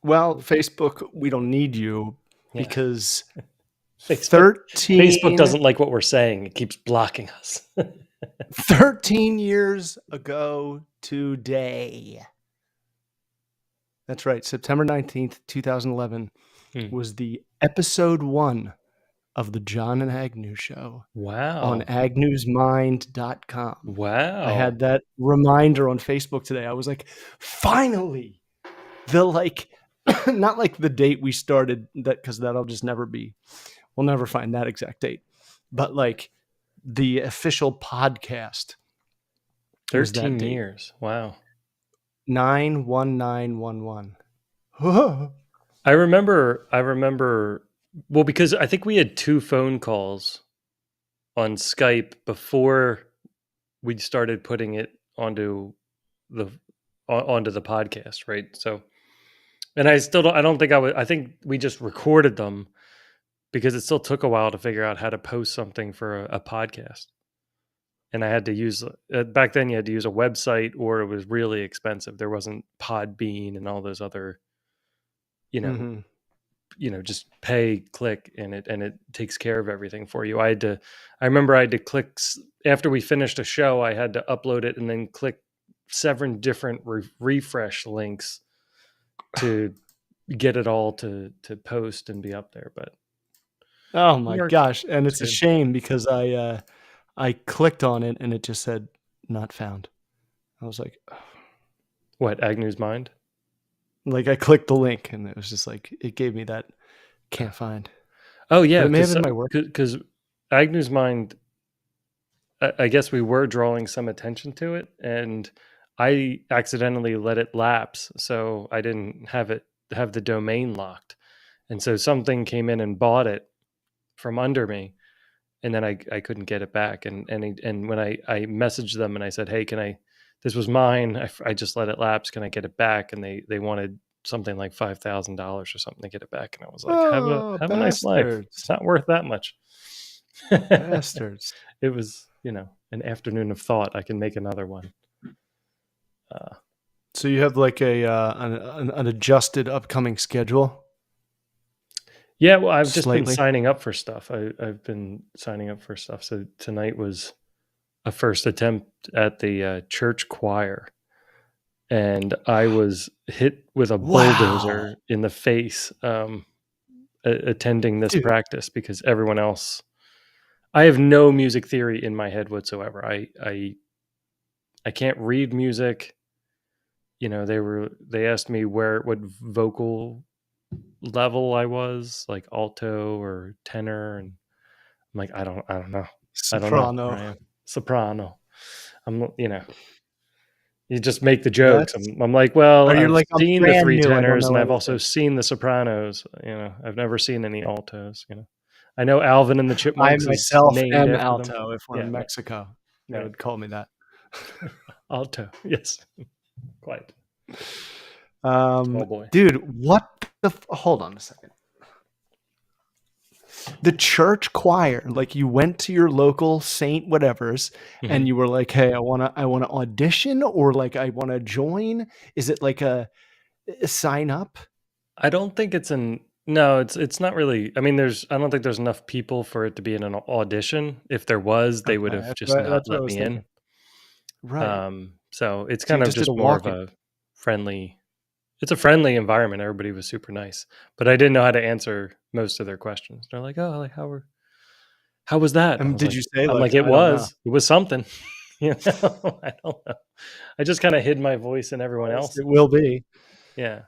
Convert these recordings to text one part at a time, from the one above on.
Well, Facebook, we don't need you Yeah. because Facebook 13 doesn't like what we're saying. It keeps blocking us. 13 years ago today. That's right. September 19th, 2011 was the episode 1 of the John and Agnew Show Wow. on agnewsmind.com. Wow. I had that reminder on Facebook today. I was like, finally, not like the date we started, that because that'll just never be, we'll never find that exact date, but like the official podcast. 13 years. Wow. 91911. I remember, well, because I think we had 2 phone calls on Skype before we started putting it onto the podcast, right? So, and I think we just recorded them because it still took a while to figure out how to post something for a podcast. And I had to use, back then you had to use a website, or it was really expensive. There wasn't Podbean and all those other, just pay, click, and it takes care of everything for you. I remember I had to click, after we finished a show, I had to upload it and then click 7 different refresh links to get it all to post and be up there. But oh my gosh. And it's a shame because I clicked on it and it just said not found. I was like, oh. What, Agnew's Mind? Like I clicked the link and it was just like, it gave me that can't find. Oh yeah. But it may have been my work. Because Agnew's Mind, I guess we were drawing some attention to it and I accidentally let it lapse. So I didn't have the domain locked. And so something came in and bought it from under me. And then I couldn't get it back. And when I messaged them and I said, hey, this was mine. I just let it lapse. Can I get it back? And they wanted something like $5,000 or something to get it back. And I was like, have a nice life. It's not worth that much. Bastards. It was, an afternoon of thought. I can make another one. So you have like an adjusted upcoming schedule? Yeah, well, I've just been signing up for stuff. I've been signing up for stuff. So tonight was a first attempt at the church choir. And I was hit with a bulldozer in the face attending this practice because everyone else... I have no music theory in my head whatsoever. I can't read music. They asked me what vocal level I was, like alto or tenor, and I'm like, I don't know. Soprano. I don't know. Soprano. I'm, you just make the jokes. I'm like, well, I've seen the 3 tenors and I've also seen the sopranos. I've never seen any altos. I know Alvin and the Chipmunks. I myself am alto. If we're in Mexico, they would call me that. Alto, yes, quite. Oh boy, dude, what the? Hold on a second. The church choir, like you went to your local Saint whatever's, and you were like, "Hey, I want to audition, or like I want to join." Is it like a sign up? I don't think it's no, it's not really. I mean, I don't think there's enough people for it to be in an audition. If there was, they would have just not let me in. Right. So it's kind of just more of a friendly. It's a friendly environment. Everybody was super nice, but I didn't know how to answer most of their questions. They're like, "Oh, like how was that?" Did you say? I'm like, it was something. I don't know. I just kind of hid my voice and everyone else. It will be. Yeah.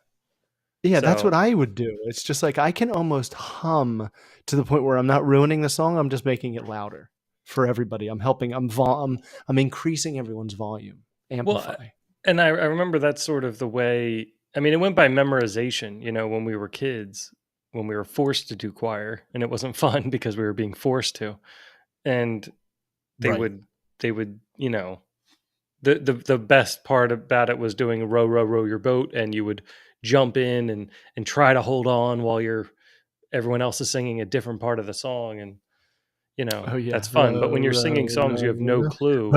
Yeah, that's what I would do. It's just like I can almost hum to the point where I'm not ruining the song. I'm just making it louder for everybody. I'm helping. I'm increasing everyone's volume. Amplify. Well, and I remember that's sort of the way. I mean, it went by memorization. When we were kids, when we were forced to do choir, and it wasn't fun because we were being forced to. And they would. The best part about it was doing row, row, row your boat, and you would jump in and try to hold on while everyone else is singing a different part of the song, and that's fun. But when you're singing songs you have no clue,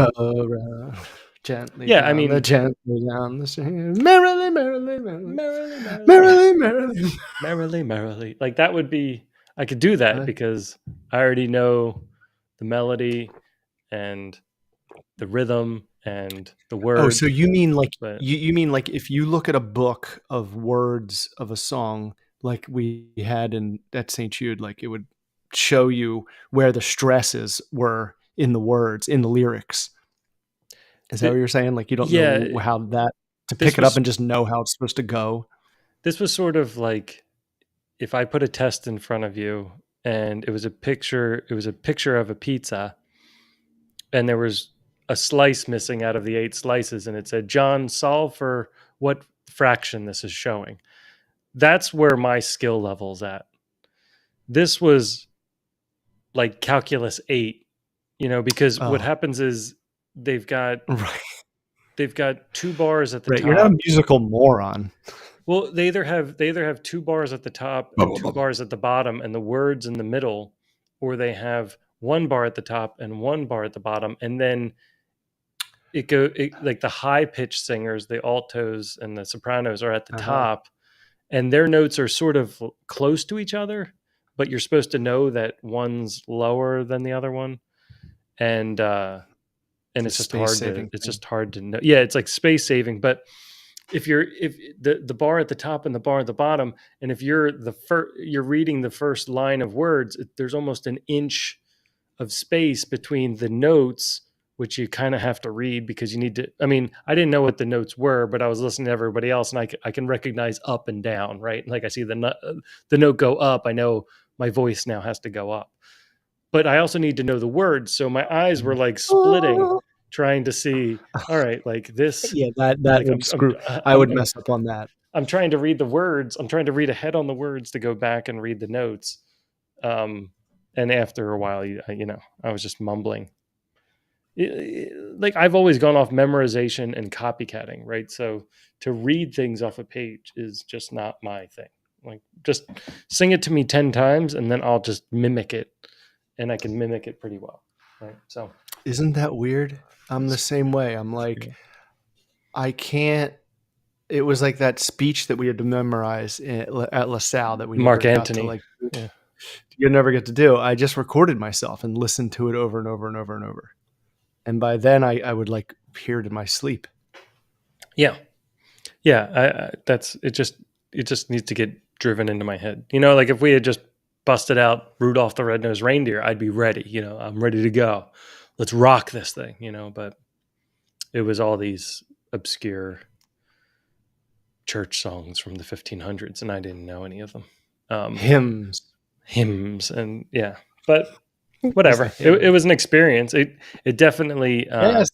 Gently Yeah, I down the mean, gently down the stairs. Merrily, merrily, merrily. merrily, merrily, Merrily, merrily. merrily, merrily. Like that would be, I could do that Uh, because I already know the melody and the rhythm and the oh, so words. you mean like But you mean like if you look at a book of words of a song like we had in at St. Jude, like it would show you where the stresses were in the words, in the lyrics. Is that what the, you're saying? Like you don't yeah, know how that to pick this it up was and just know how it's supposed to go? this was sort of like if I put a test in front of you and it was a picture of a pizza and there was a slice missing out of the 8 slices and it said, "John, solve for what fraction this is showing." That's where my skill level's at. This was like calculus 8, because what Oh, happens is they've got right. they've got 2 bars at the Right. You're not a top. musical moron. Well, they either have 2 bars at the top and 2 bars at the bottom and the words in the middle, or they have 1 bar at the top and 1 bar at the bottom, and then like the high pitched singers, the altos and the sopranos are at the Uh-huh. top, and their notes are sort of close to each other, but you're supposed to know that one's lower than the other one, and It's a it's just space hard to saving thing. know. Yeah, it's like space saving, but if the bar at the top and the bar at the bottom, and if you're reading the first line of words, there's almost an inch of space between the notes, which you kind of have to read because you need to. I mean, I didn't know what the notes were, but I was listening to everybody else, and I can recognize up and down, right? Like I see the note go up, I know my voice now has to go up, but I also need to know the words. So my eyes were like splitting, trying to see. All right, like this, Yeah, that like would screw. I would mess up on that. I'm trying to read the words. I'm trying to read ahead on the words to go back and read the notes. Um, and after a while, I was just mumbling. Like I've always gone off memorization and copycatting, right? So to read things off a page is just not my thing. Like just sing it to me 10 times and then I'll just mimic it, and I can mimic it pretty well, right? So Isn't that weird? I'm the it's, same way. I'm it's like, weird. I can't. It was like that speech that we had to memorize at LaSalle that we Mark never got to Antony. like. Yeah. You never get to do. I just recorded myself and listened to it over and over and over and over. And by then, I would like hear it in my sleep. Yeah. Yeah. That's it. Just needs to get driven into my head. Like if we had just busted out Rudolph the Red-Nosed Reindeer, I'd be ready. I'm ready to go. Let's rock this thing. But it was all these obscure church songs from the 1500s, and I didn't know any of them. Hymns. Hymns, and yeah, but It was a whatever. It hymn. was an experience. It definitely, Yes, it's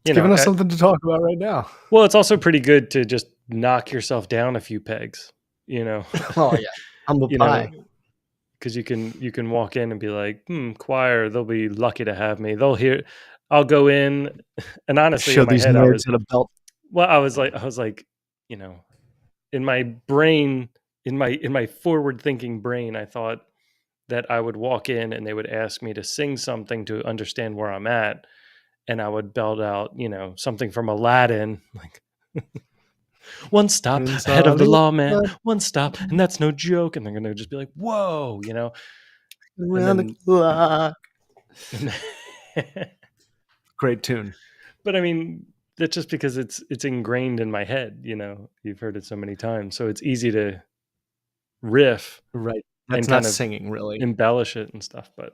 you know. giving us something to talk about right now. Well, it's also pretty good to just knock yourself down a few pegs. You know, Oh yeah, humble you know, pie. because you can walk in and be like, choir, they'll be lucky to have me. They'll hear. I'll go in, and honestly, in Show my these head, nerds how to belt. I was like, you know, in my brain, in my forward thinking brain, I thought that I would walk in and they would ask me to sing something to understand where I'm at, and I would belt out, something from Aladdin, like one stop Prince ahead of the Ali lawman, one stop, and that's no joke. And they're gonna just be like, "Whoa," and around the then, clock. and Great tune. but I mean, that's just because it's ingrained in my head. You've heard it so many times, so it's easy to riff Right. and That's not kind of singing, really. embellish it and stuff. But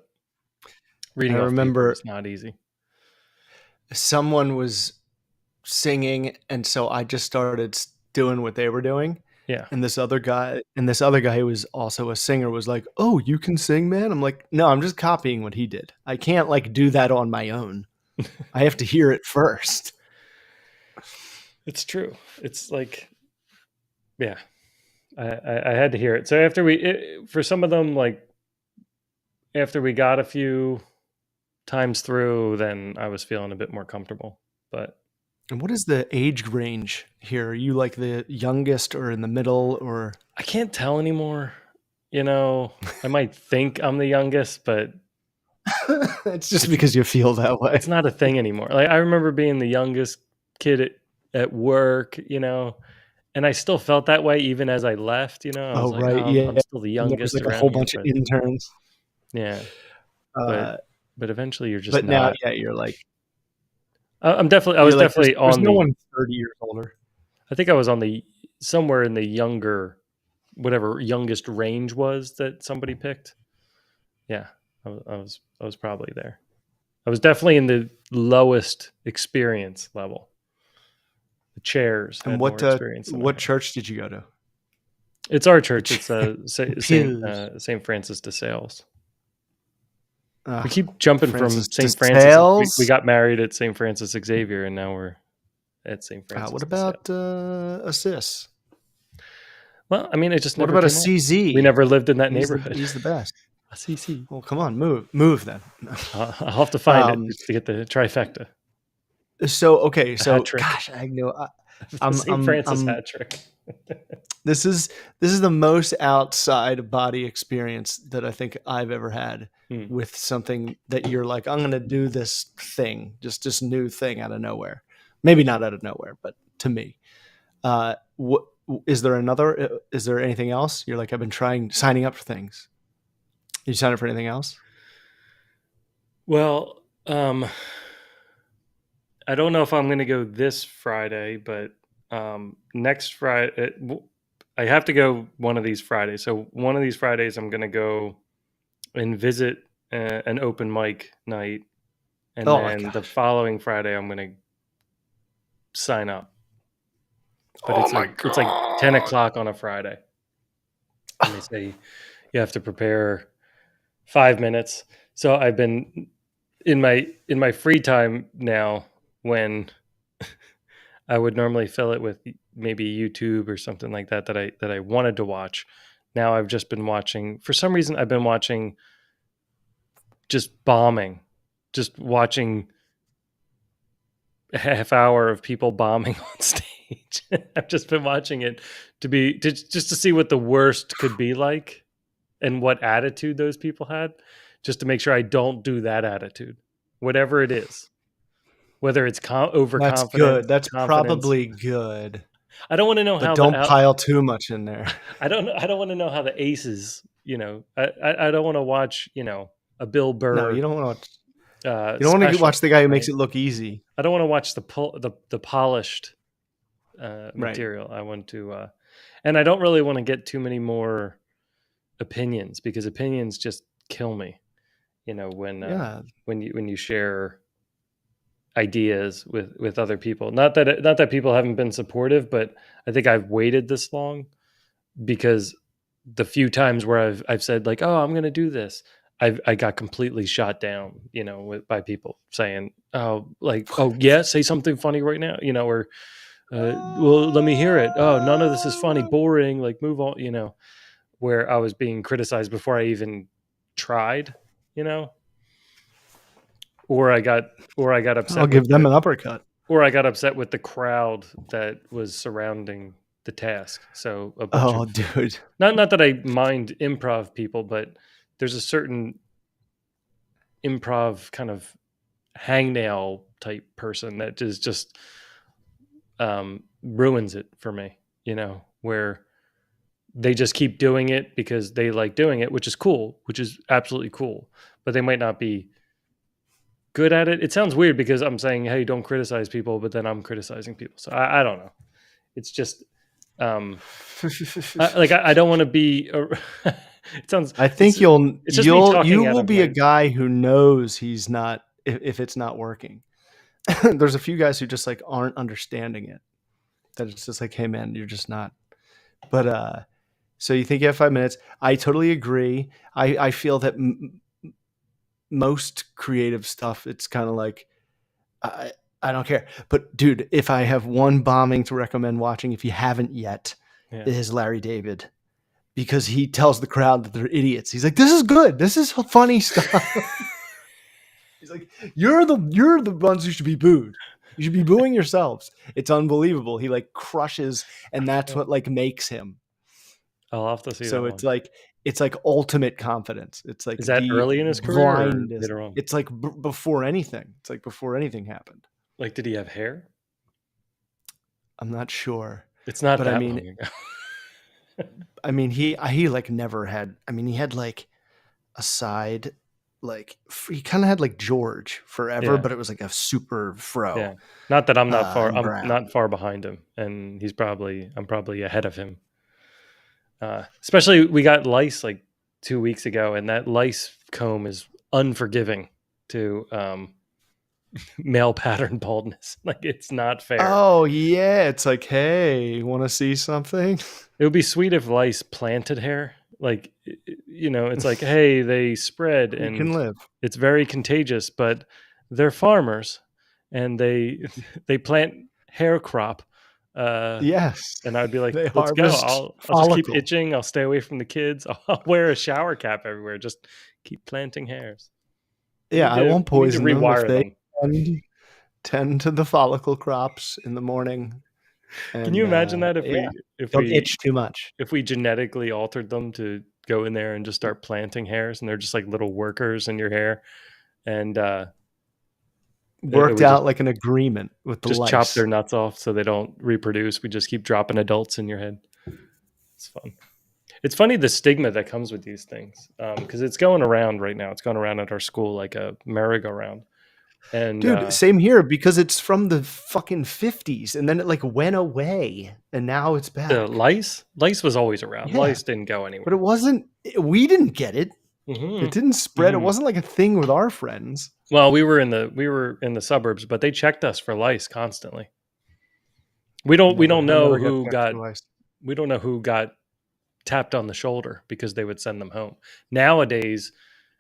I reading off paper remember is not easy. someone was singing, and so I just started doing what they were doing. Yeah. And this other guy who was also a singer was like, "Oh, you can sing, man?" I'm like, "No, I'm just copying what he did. I can't like do that on my own. I have to hear it first." It's true. It's like, yeah, I had to hear it. So for some of them, like after we got a few times through, then I was feeling a bit more comfortable. But And what is the age range here? Are you like the youngest or in the middle or I can't tell anymore. I might think I'm the youngest, but It's just because you feel that way. It's not a thing anymore. Like I remember being the youngest kid at work, and I still felt that way even as I left. I was Oh, like, right, oh, I'm yeah. still the And there was, youngest like, a around whole here, bunch of but interns. yeah, but Uh, but eventually you're just but now, not. yeah, you're like I was definitely there's on no the. one 30 years older. I think I was on the somewhere in the younger, whatever youngest range was that somebody picked. Yeah, I was probably there. I was definitely in the lowest experience level. The chairs And had more experience than I what had. church did you go to? It's our The church. ch It's the Saint pews. Saint Francis de Sales. We Ugh, keep jumping Francis from de Saint Francis. We Sales? got married at Saint Francis Xavier, and now we're at Saint What Francis de about, Sales. Assis? Well, I mean, it just What never about a came up. We CZ? never lived in that neighborhood. He's the best. A CC. Well, come on, move then. I'll have to find it Um, just to get the trifecta, okay, the hat so trick, gosh, I know the I'm Saint I'm Francis I'm hat trick. this is the most outside body experience that I think I've ever had Hmm. with something that you're like, I'm gonna do this thing, just this new thing out of nowhere. Maybe not out of nowhere, but to me. What is there another? Is there anything else? You're like, I've been signing up for things. Did you sign up for anything else? Well, I don't know if I'm going to go this Friday, but next Friday, I have to go one of these Fridays. So one of these Fridays, I'm going to go and visit an open mic night, and Oh my then the gosh! following Friday, I'm going to sign up. But Oh my it's like 10 god! o'clock on a Friday, and they say you have to prepare 5 minutes. So I've been in my free time now when I would normally fill it with maybe YouTube or something like that that I wanted to watch. Now I've just been watching. For some reason, I've been watching just bombing, just watching a half hour of people bombing on stage. I've just been watching it just to see what the worst could be like and what attitude those people had, just to make sure I don't do that attitude, whatever it is, whether it's That's overconfidence, good. That's confidence. probably good. I don't want to know But how don't pile too much in there. I don't want to know how the aces, I don't want to watch, a Bill No, Burr you don't want to special, watch the guy who makes right? it look easy. I don't want to watch the polished Right. material. I want to, and I don't really want to get too many more opinions, because opinions just kill me. Yeah. When you share ideas with other people. Not that people haven't been supportive, but I think I've waited this long because the few times where I've said like, "Oh, I'm going to do this," I got completely shot down, by people saying, "Oh, like, oh yeah, say something funny right now," or well, let me hear it. Oh, none of this is funny, boring. Like, move on, where I was being criticized before I even tried, you know, or I got I'll upset with give them an uppercut. or I got upset with the crowd that was surrounding the task. So a bunch Oh, of dude. not that I mind improv people, but there's a certain improv kind of hangnail type person that is just ruins it for me, where they just keep doing it because they like doing it, which is cool, which is absolutely cool, but they might not be good at it. It sounds weird because I'm saying, hey, don't criticize people, but then I'm criticizing people. So I don't know. It's just um, I don't want to be. It sounds. I think It's just me you talking out will of be a my. guy who knows he's not if it's not working. There's a few guys who just like aren't understanding it. That it's just like, hey man, you're just not. But so you think you have 5 minutes? I totally agree. I feel that most creative stuff, it's kind of like I don't care. But dude, if I have one bombing to recommend watching, if you haven't yet, Yeah. it is Larry David, because he tells the crowd that they're idiots. He's like, "This is good. This is funny stuff." He's like, you're the ones who should be booed. You should be booing yourselves. It's unbelievable. He like crushes, and that's what like makes him. I'll have to see So that it's one. like it's like ultimate confidence. It's like Is that the early in his career or blindest. later on? It's like before anything. It's like before anything happened. Like, did he have hair? I'm not sure, It's not but that long ago. he like never had. I mean, he had like a side, like he kind of had like George forever, Yeah. but it was like a super fro. Yeah. Not that I'm not far. And I'm brown. not far behind him, and I'm probably ahead of him. Especially we got lice like 2 weeks ago, and that lice comb is unforgiving to male pattern baldness. Like it's not fair. Oh yeah, it's like, hey, want to see something? It would be sweet if lice planted hair. Like, it's like, hey, they spread You and can live. it's very contagious, but they're farmers and they they plant hair crop. Uh, Yes, and I'd be like, they let's go. harvest I'll just keep follicles. itching. I'll stay away from the kids. I'll wear a shower cap everywhere. Just keep planting hairs. Yeah, I won't We need to poison them if rewire they them. tend to the follicle crops in the morning, Can you and imagine that yeah, don't itch too much. if we genetically altered them to go in there and just start planting hairs, and they're just like little workers in your hair, and Worked we out like an agreement with the just chop lice. their nuts off so they don't reproduce. We just keep dropping adults in your head. It's fun. It's funny the stigma that comes with these things because it's going around right now. It's going around at our school like a merry-go-round. And Dude, same here because it's from the fucking 50s and then it like went away and now it's the back. lice was always around. Yeah, Lice didn't go but it anywhere. wasn't, we didn't get it. Mm-hmm. It didn't spread. It Mm-hmm. wasn't like a thing with our friends. Well, we were in the suburbs, but they checked us for lice constantly. We don't I know never got who checked got for lice. we don't know who got tapped on the shoulder because they would send them home. Nowadays,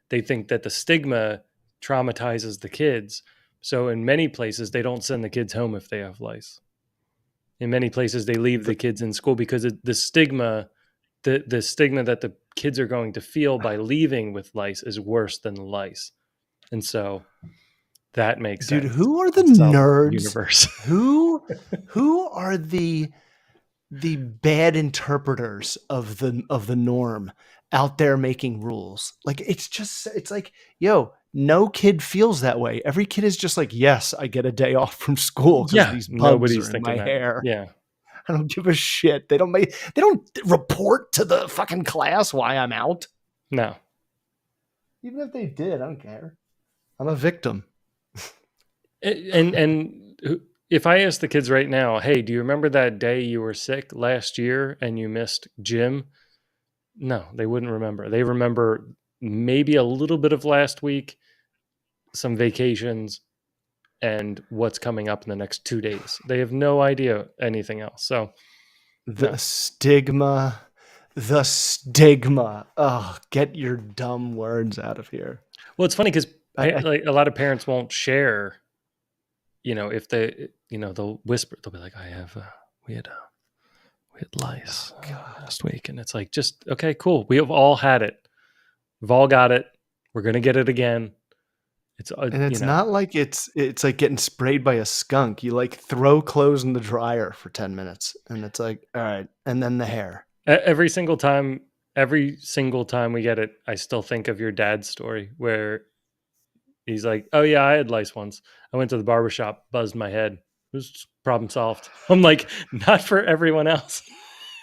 they think that the stigma traumatizes the kids. So in many places, they don't send the kids home if they have lice. In many places, they leave the kids in school because the stigma, the stigma that the kids are going to feel by leaving with lice is worse than the lice. And so that makes Dude, sense who are the in some nerds? universe. Who are the bad interpreters of the norm out there making rules? Like it's like, yo, no kid feels that way. Every kid is just like, yes, I get a day off from school because Yeah, these bugs nobody's are in thinking my that. hair. Yeah. I don't give a shit. They don't report to the fucking class why I'm out. No. Even if they did, I don't care. I'm a victim. And if I ask the kids right now, hey, do you remember that day you were sick last year and you missed gym? No, they wouldn't remember. They remember maybe a little bit of last week, some vacations, and what's coming up in the next 2 days. They have no idea anything else. So The no. stigma. The stigma. Oh, get your dumb words out of here. Well, it's funny because I like a lot of parents won't share. If they, they'll whisper. They'll be like, "I have, we had lice last week," and it's like, just okay, cool. We have all had it. We've all got it. We're gonna get it again. It's and it's not like it's like getting sprayed by a skunk. You like throw clothes in the dryer for 10 minutes and it's like, all right, and then the hair. every single time. Every single time we get it, I still think of your dad's story where he's like, "Oh yeah, I had lice once. I went to the barbershop, buzzed my head. It was problem solved." I'm like, not for everyone else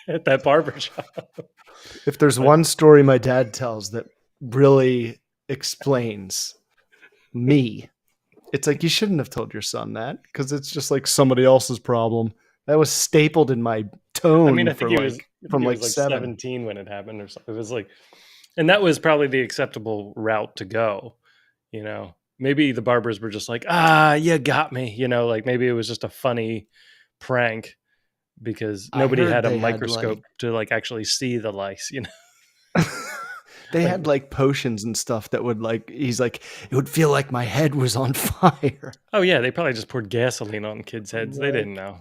at that barbershop. If there's But one story my dad tells that really explains me, it's like, you shouldn't have told your son that because it's just like somebody else's problem. That was stapled in my I mean, tone for I think from he like was like 7. 17 when it happened or something. It was like, and that was probably the acceptable route to go. Maybe the barbers were just like, you got me. Like maybe it was just a funny prank because I nobody heard had a they had like microscope to like actually see the lice. they Like, had like potions and stuff that would like, he's like, it would feel like my head was on fire. oh yeah, they probably just poured gasoline on kids' I'm heads. They didn't like, know.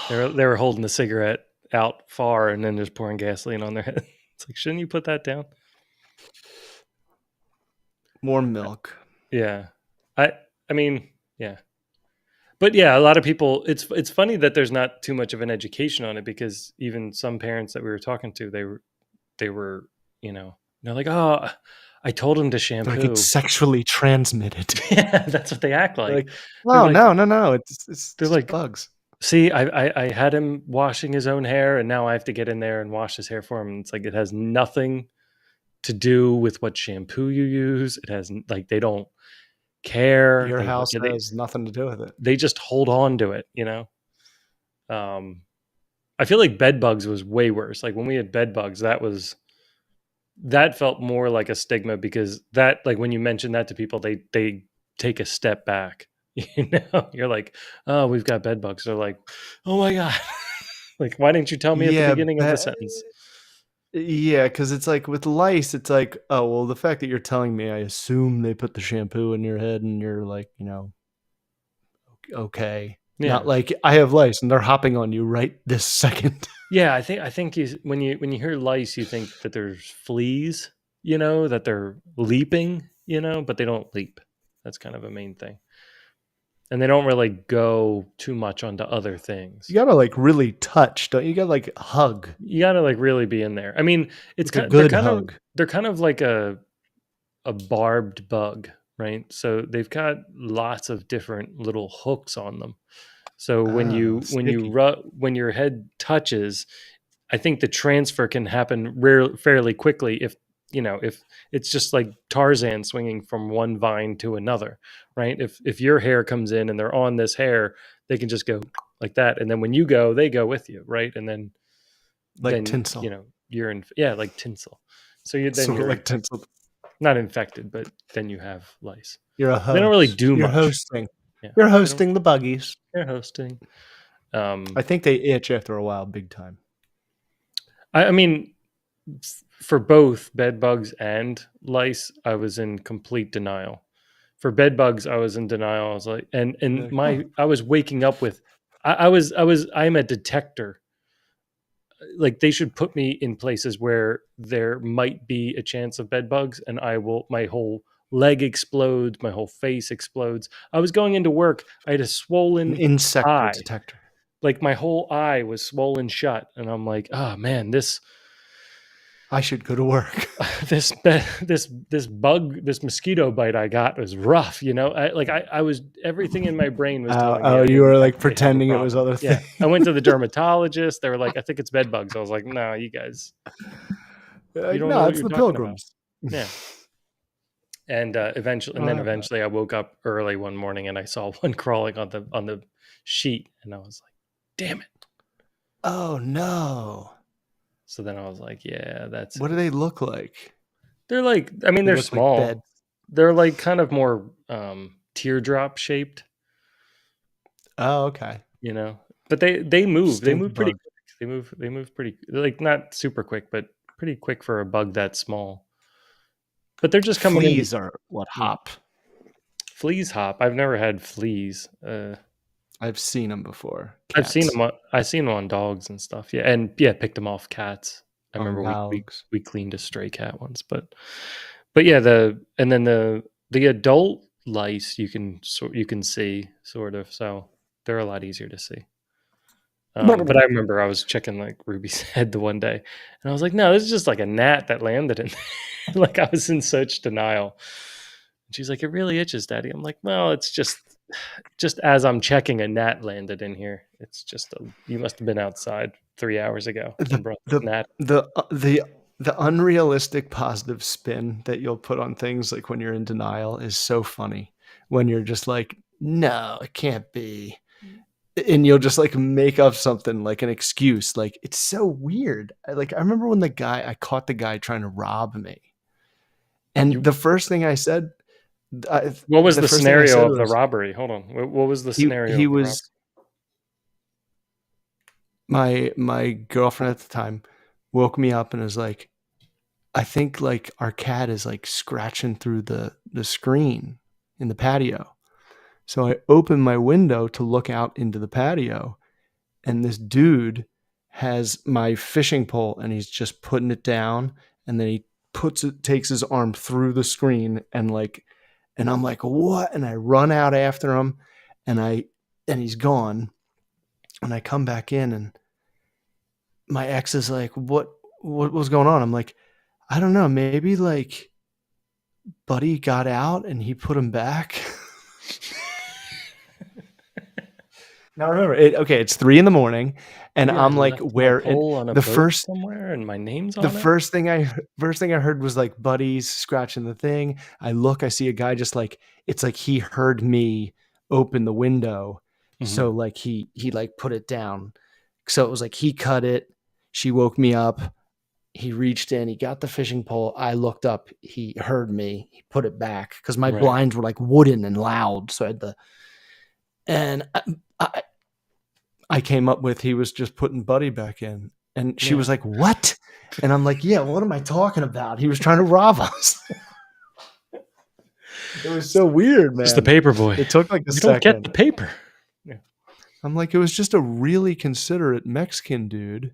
They were holding the cigarette out far and then just pouring gasoline on their head. It's like, shouldn't you put that down? more milk. Yeah. I mean, yeah. But yeah, a lot of people it's funny that there's not too much of an education on it because even some parents that we were talking to, they were, they're like, oh, I told him to They're like, it's shampoo. sexually transmitted. Yeah, that's what they act They're like. like, They're no, like, no, no, no. It's they're just like, bugs. see, I had him washing his own hair, and now I have to get in there and wash his hair for him. And it's like it has nothing to do with what shampoo you use. It has like they don't care. Your They house has nothing to do with it. they just hold on to it. I feel like bed bugs was way worse. Like when we had bed bugs, that felt more like a stigma because that like when you mention that to people, they take a step back. You're like, oh, we've got bed bugs. They're like, oh my god, like why didn't you tell me at the Yeah, beginning of the sentence? yeah, because it's like with lice, it's like, oh well, the fact that you're telling me, I assume they put the shampoo in your head, and you're like, okay, Yeah, not like I have lice and they're hopping on you right this second. yeah. I think when you hear lice, you think that there's fleas, that they're leaping, but they don't leap. That's kind of a main thing. And they don't really go too much onto other things. You gotta like really touch, don't you? You gotta like hug, You got to like really be in there. I mean, it's like a kind they're good kind of hug. they're kind of like a barbed bug, right? So they've got lots of different little hooks on them. So when Oh, you sticky. when your head touches, I think the transfer can happen fairly quickly if it's just like Tarzan swinging from one vine to another, right? If your hair comes in and they're on this hair, they can just go like that, and then when you go, they go with you, right? And then Like then tinsel, you're in, yeah, like tinsel. So then sort of you're like tinsel. not infected, but then you have lice. You're a They don't really host. do You're much. hosting. Yeah, You're they don't. hosting the buggies. They're hosting. I think they itch after a while, big time. I mean, for both bed bugs and lice, I was in complete denial. For bed bugs, I was in denial. I was like, and You're like, huh. I was waking up with, I'm a detector. Like they should put me in places where there might be a chance of bed bugs, and my whole leg explodes, my whole face explodes. I was going into work, I had a An swollen insect eye, detector. like my whole eye was swollen shut, and I'm like, oh man, this I should go to work. this mosquito bite I got was rough. I was everything in my brain was telling me I You were like definitely have a pretending it was problem. other Yeah, things. I went to the dermatologist. They were like, I think it's bed bugs. I was like, no, you guys, you Like, don't know no, what it's you're the talking about. pilgrims. Yeah. And eventually I woke up early one morning and I saw one crawling on the sheet, and I was like, damn it. Oh no! So then I was like, yeah, that's What do it. they look like? They're like, I mean, They they're look like beds. small. They're like kind of more teardrop shaped, Oh, okay. you know. But they move. They Stink move pretty bug. quick. They move pretty, like not super quick, but pretty quick for a bug that small. But they're just coming in. Fleas are what Mm. hop. Fleas hop. I've never had fleas. I've seen them before. I've seen Cats them. I've seen them on dogs and stuff. Yeah, and yeah, picked them off cats. I on remember dogs. we cleaned a stray cat once, but yeah, the adult lice you can see sort of, so they're a lot easier to see. But I remember I was checking like Ruby's head the one day, and I was like, no, this is just like a gnat that landed in. Like I was in such denial. And she's like, it really itches, Daddy. I'm like, well, it's just as I'm checking, a gnat landed in here. It's just you must have been outside 3 hours ago The and brought this the gnat. the the unrealistic positive spin that you'll put on things like when you're in denial is so funny. When you're just like, no, it can't be. And you'll just like make up something like an excuse. Like it's so weird. I remember when I caught the guy trying to rob me, and You. the first thing I said, What was the the first thing I scenario said of the was robbery? Hold on. What was the he scenario he of the robbery? was my girlfriend at the time woke me up and was like, I think like our cat is like scratching through the screen in the patio. So I opened my window to look out into the patio, and this dude has my fishing pole and he's just putting it down, and then he takes his arm through the screen, and I'm like, what? And I run out after him, and he's gone, and I come back in, and my ex is like, what was going on? I'm like, I don't know. Maybe like Buddy got out and he put him back. Now remember, it's 3 a.m, and Yeah, I I'm like, left my where? And pole on a the boat first somewhere, and my name's the on it. first thing I heard was like Buddy's scratching the thing. I look, I see a guy just like, it's like he heard me open the window, Mhm. so like he like put it down. So it was like he cut it. She woke me up. He reached in, he got the fishing pole. I looked up, he heard me, he put it back because my Right. blinds were like wooden and loud. So I had the, and I came up with he was just putting Buddy back in. And she Yeah. was like, "What?" And I'm like, "Yeah, what am I talking about? He was trying to rob us." It was so weird, Just the man. paper boy. It took like a You don't get the second. paper. Yeah. I'm like, it was just a really considerate Mexican dude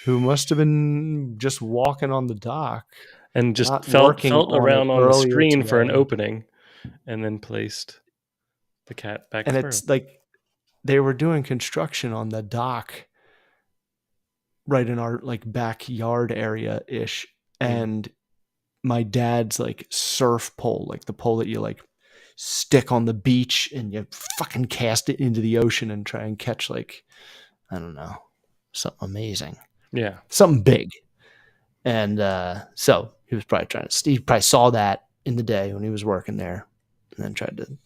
who must have been just walking on the dock, And just not felt working felt on it around on the earlier screen for an today. opening and then placed the cat back And through. it's like they were doing construction on the dock right in our like backyard area ish. Mm. And my dad's like surf pole, like the pole that you like stick on the beach and you fucking cast it into the ocean and try and catch like, I don't know, something amazing, Yeah. something big. And so he was probably he probably saw that in the day when he was working there and then tried to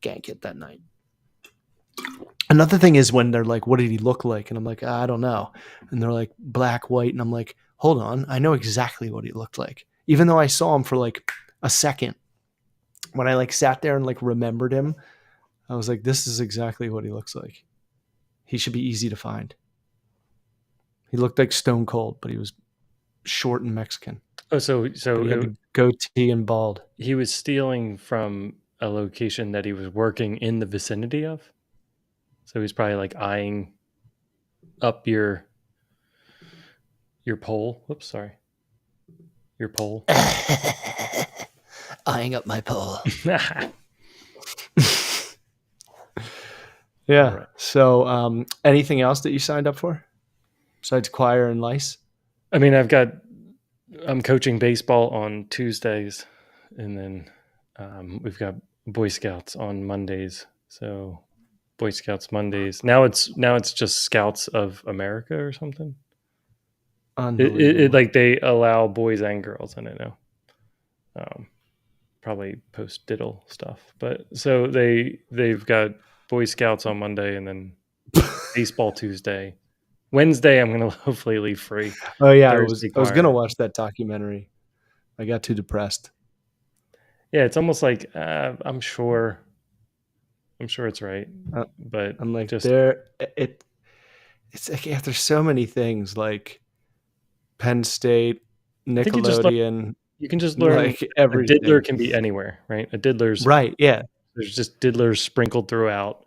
gank it that night. Another thing is when they're like, what did he look like? And I'm like, I don't know. And they're like, black, white. And I'm like, hold on. I know exactly what he looked like. Even though I saw him for like a second. When I like sat there and like remembered him, I was like, this is exactly what he looks like. He should be easy to find. He looked like Stone Cold, but he was short and Mexican. Oh, But he had the goatee and bald. he was stealing from a location that he was working in the vicinity of. So he's probably like eyeing up your pole. Whoops, sorry. Your pole. Eyeing up my pole. All Yeah. right. So, anything else that you signed up for besides choir and lice? I mean, I'm coaching baseball on Tuesdays, and then we've got Boy Scouts on Mondays. So Boy Scouts Mondays. Now it's just Scouts of America or something. It Unbelievable. like they allow boys and girls in it now. Probably post diddle stuff, but so they've got Boy Scouts on Monday and then baseball Tuesday. Wednesday I'm gonna hopefully leave free. Oh yeah, Thursday I was gonna choir. watch that documentary. I got too depressed. Yeah, it's almost like I'm sure it's right, Uh, but I'm like just there. It's like after so many things like Penn State, I think Nickelodeon, you can just learn like a diddler everything. can be anywhere, right? A diddler's Right? Yeah. there's just diddlers sprinkled throughout.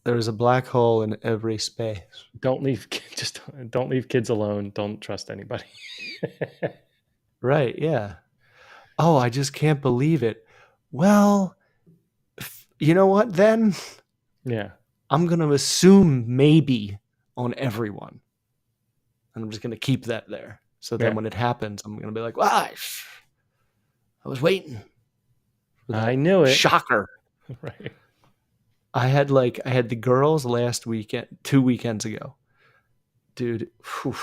There's a black hole in every space. Don't leave just don't leave kids alone. Don't trust anybody. Right? Yeah. Oh, I just can't believe it. Well, you know what? Then Yeah. I'm gonna assume maybe on everyone, and I'm just gonna keep that there. So then Yeah. when it happens, I'm gonna be like, "Wow, I was waiting for I that knew it. shocker." Right. I had the girls last weekend, 2 weekends ago, dude. Whew,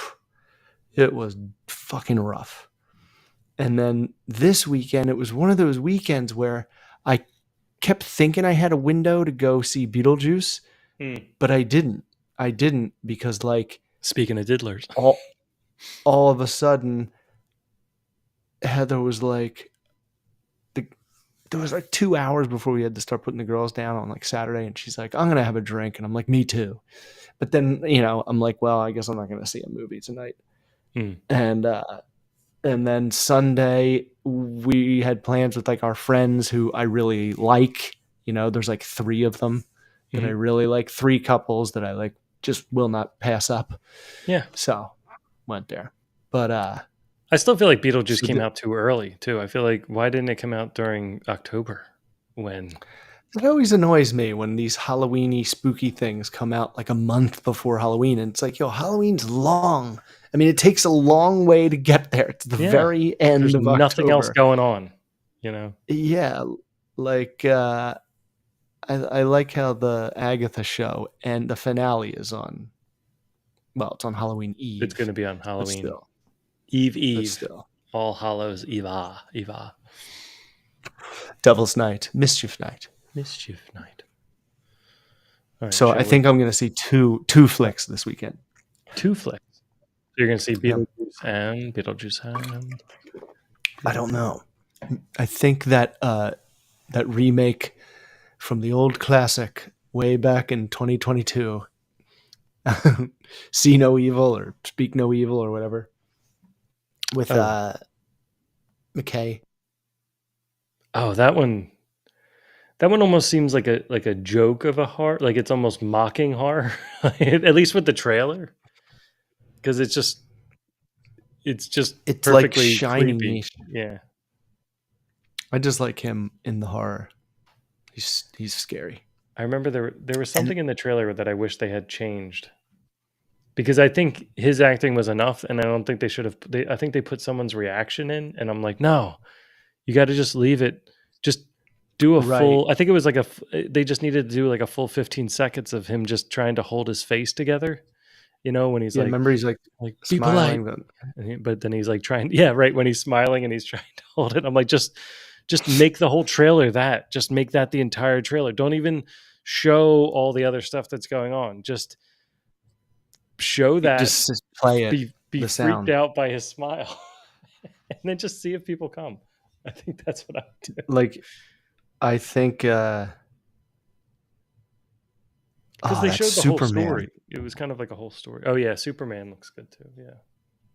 it was fucking rough. And then this weekend, it was one of those weekends where I kept thinking I had a window to go see Beetlejuice, but I didn't. I didn't because like Speaking of diddlers. all of a sudden Heather was like there was like 2 hours before we had to start putting the girls down on like Saturday, and she's like, I'm gonna have a drink, and I'm like, me too. But then, I'm like, well, I guess I'm not gonna see a movie tonight. Mm. And then Sunday we had plans with like our friends who I really like. There's like three of them that I Mhm. really like, three couples that I like just will not pass up. Yeah. So went there. But I still feel like Beetlejuice so came out too early too. I feel like why didn't it come out during October when It always annoys me when these Halloweeny spooky things come out like a month before Halloween, and it's like, yo, Halloween's long. I mean, it takes a long way to get there. It's the Yeah. very end There's of nothing else October. going on, you know? Yeah, like I like how the Agatha show and the finale is on. Well, it's on Halloween It's going Eve, to be on but Halloween still, Eve but Eve. still, All Hallows Eva. Eva. Devil's Night, Mischief Night. Mischief Night. All right, So shall I we? think I'm gonna see two flicks this weekend. 2 flicks. So you're going to see Yeah. Beetlejuice and I don't know. I think that that remake from the old classic way back in 2022, See No Evil or Speak No Evil or whatever, with Oh. McKay. Oh, that one almost seems like a joke of a horror, like it's almost mocking horror, at least with the trailer, because it's just It's like perfectly Shining creepy. me. Yeah. I just like him in the horror. He's scary. I remember there was And something in the trailer that I wish they had changed, because I think his acting was enough, and I don't think they should have. I think they put someone's reaction in, and I'm like, no, you got to just leave it. Just do a right, full. I think it was like they just needed to do like a full 15 seconds of him just trying to hold his face together. You know, when he's yeah. Remember, he's like be polite, smiling, but but then he's like trying. Yeah, right. When he's smiling and he's trying to hold it, I'm like, just make the whole trailer that. Just make that the entire trailer. Don't even show all the other stuff that's going on. Just show that. just play it. Be The freaked sound, out by his smile, and then just see if people come. I think that's what I would do. like I think. Because Oh, they that's showed the whole Superman. story. It was kind of like a whole story. Oh yeah, Superman looks good too. Yeah,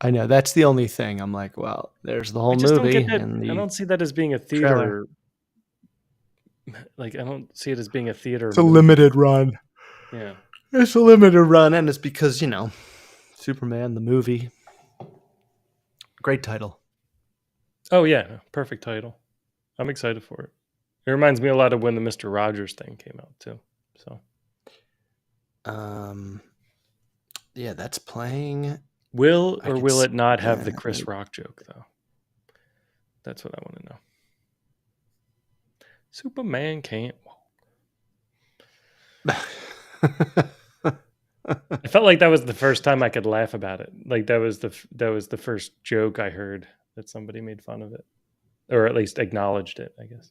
I know that's the only thing. I'm like, well, there's the I whole just don't movie get that. and I the don't see that as being a trailer. theater. Like I don't see it as being a theater It's a movie. limited run. Yeah. It's a limited run, and it's because Superman the movie. Great title. Oh yeah, perfect title. I'm excited for it. It reminds me a lot of when the Mister Rogers thing came out too. So Um, yeah, that's playing. will I or could will see it not have the that. Chris Rock joke though? That's what I want to know. Superman can't walk. I felt like that was the first time I could laugh about it. Like that was the first joke I heard that somebody made fun of it, or at least acknowledged it. I guess.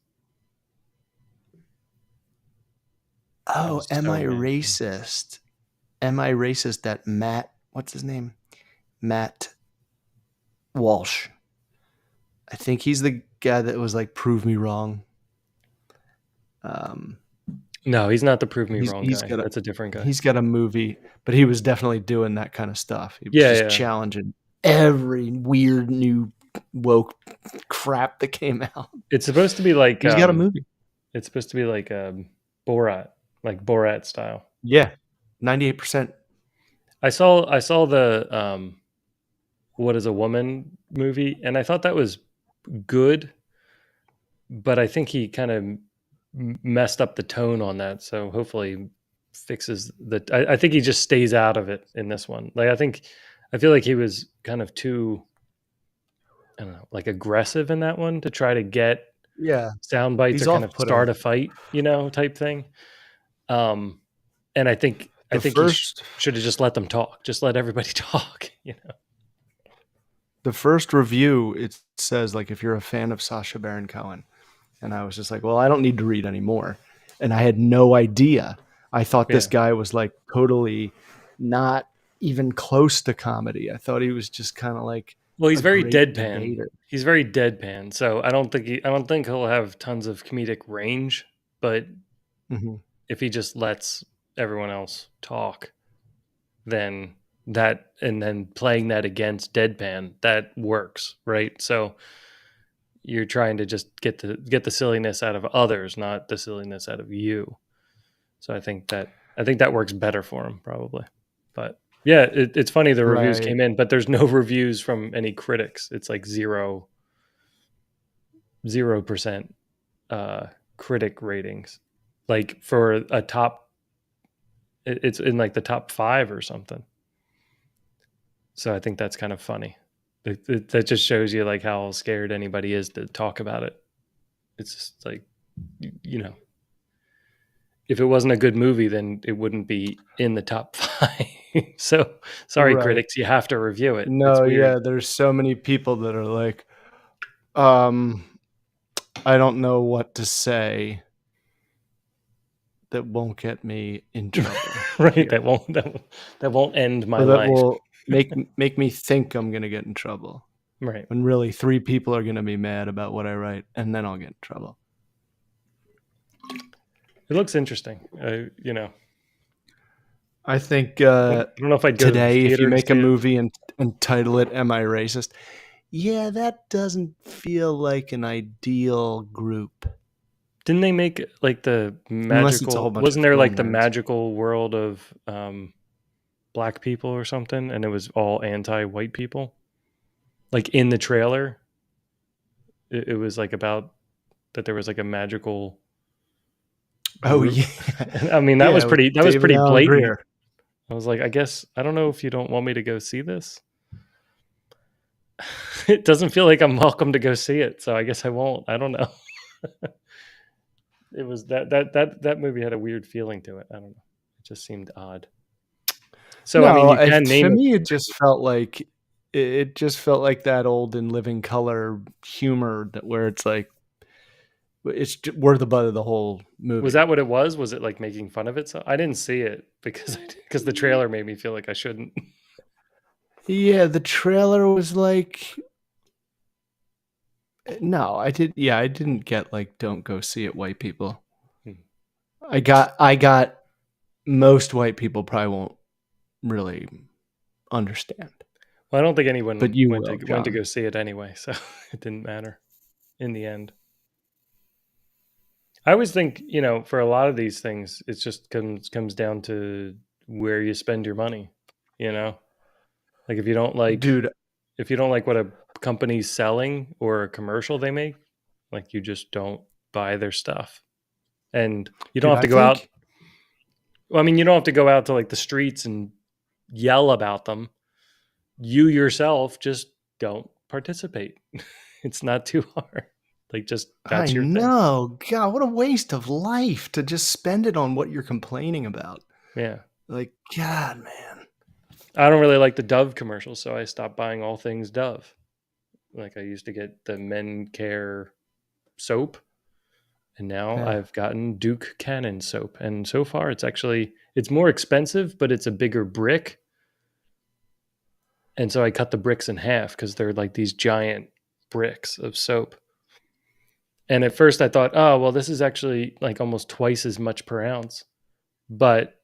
I Oh, was am so I mad. racist? Am I racist that Matt, what's his name? Matt Walsh. I think he's the guy that was like, prove me wrong. Um, No, he's not the prove me he's wrong he's guy. got a That's a different guy. he's got a movie, but he was definitely doing that kind of stuff. He was Yeah, just yeah. challenging every weird new woke crap that came out. It's supposed to be like He's got a movie. it's supposed to be like Borat, like Borat style. Yeah, 98%. I saw the What is a Woman movie, and I thought that was good, but I think he kind of messed up the tone on that. So hopefully fixes the. I think he just stays out of it in this one. Like I feel like he was kind of too, I don't know, like aggressive in that one to try to get Yeah, sound bites he's or kind of off-putting. start a fight, type thing. Um, and I The think he first should have just let them talk. Just let everybody talk. the first review, it says like, if you're a fan of Sacha Baron Cohen, and I was just like, well, I don't need to read anymore, and I had no idea. I thought this Yeah. guy was like totally not even close to comedy. I thought he was just kind of like Well, he's a very great deadpan. debater. He's very deadpan. So I don't think he'll have tons of comedic range, but Mm-hmm. if he just lets everyone else talk, then then playing that against deadpan, that works, right? So you're trying to just get the silliness out of others, not the silliness out of you. So I think that works better for him probably. But yeah, it's funny the reviews Right. came in, but there's no reviews from any critics. It's like 0% critic ratings. like for a top. It's in like the top 5 or something. So I think that's kind of funny. That just shows you like how scared anybody is to talk about it. It's just like, you know, if it wasn't a good movie, then it wouldn't be in the top 5. So sorry, Right. critics, you have to review it. It's No, weird. yeah, there's so many people that are like, um, I don't know what to say that won't get me in trouble Right. here, That won't end my or that life. will make me think I'm gonna get in trouble. Right. When really 3 people are gonna be mad about what I write, and then I'll get in trouble. It looks interesting. You know, I think I don't know if I'd go to the today, if you theater to make a see it. movie and title it "Am I Racist?" Yeah, that doesn't feel like an ideal group, Didn't they make like the unless it's a whole magical? bunch of Wasn't there film like the nerds. magical world of black people or something, and it was all anti-white people? Like in the trailer, it was like about that there was like a magical Oh, group. yeah. I mean, that was Yeah, with pretty. That was David pretty Allen blatant. Greer. I was like, I guess I don't know if you don't want me to go see this. It doesn't feel like I'm welcome to go see it, so I guess I won't. I don't know. It was that movie had a weird feeling to it. I don't know. It just seemed odd. So I mean, No, you can to name it. me, it just felt like that old In Living Color humor that where it's like we're the butt of the whole Was movie. that what it was? Was it like making fun of it? So I didn't see it because the trailer made me feel like I shouldn't. Yeah, the trailer was like, no, I did. Yeah, I didn't get like, don't go see it, white people. Hmm. I got most white people probably won't really understand, Well, I don't think but anyone you will, went to John. go see it anyway, so it didn't matter in the end. I always think, you know, for a lot of these things, it just comes down to where you spend your money. You know, like Dude, if you don't like what a company's selling or a commercial they make, like you just don't buy their stuff, and you don't dude, have I to go out. think, Well, I mean, you don't have to go out to like the streets and yell about them. You yourself just don't participate. It's not too hard. Like just I that's your thing. know, God, what a waste of life to just spend it on what you're complaining about. Yeah. Like, God, man. I don't really like the Dove commercials, so I stopped buying all things Dove. Like I used to get the Men Care soap, and now Yeah. I've gotten Duke Cannon soap. And so far it's more expensive, but it's a bigger brick. And so I cut the bricks in half because they're like these giant bricks of soap. And at first I thought, oh, well, this is actually like almost twice as much per ounce. But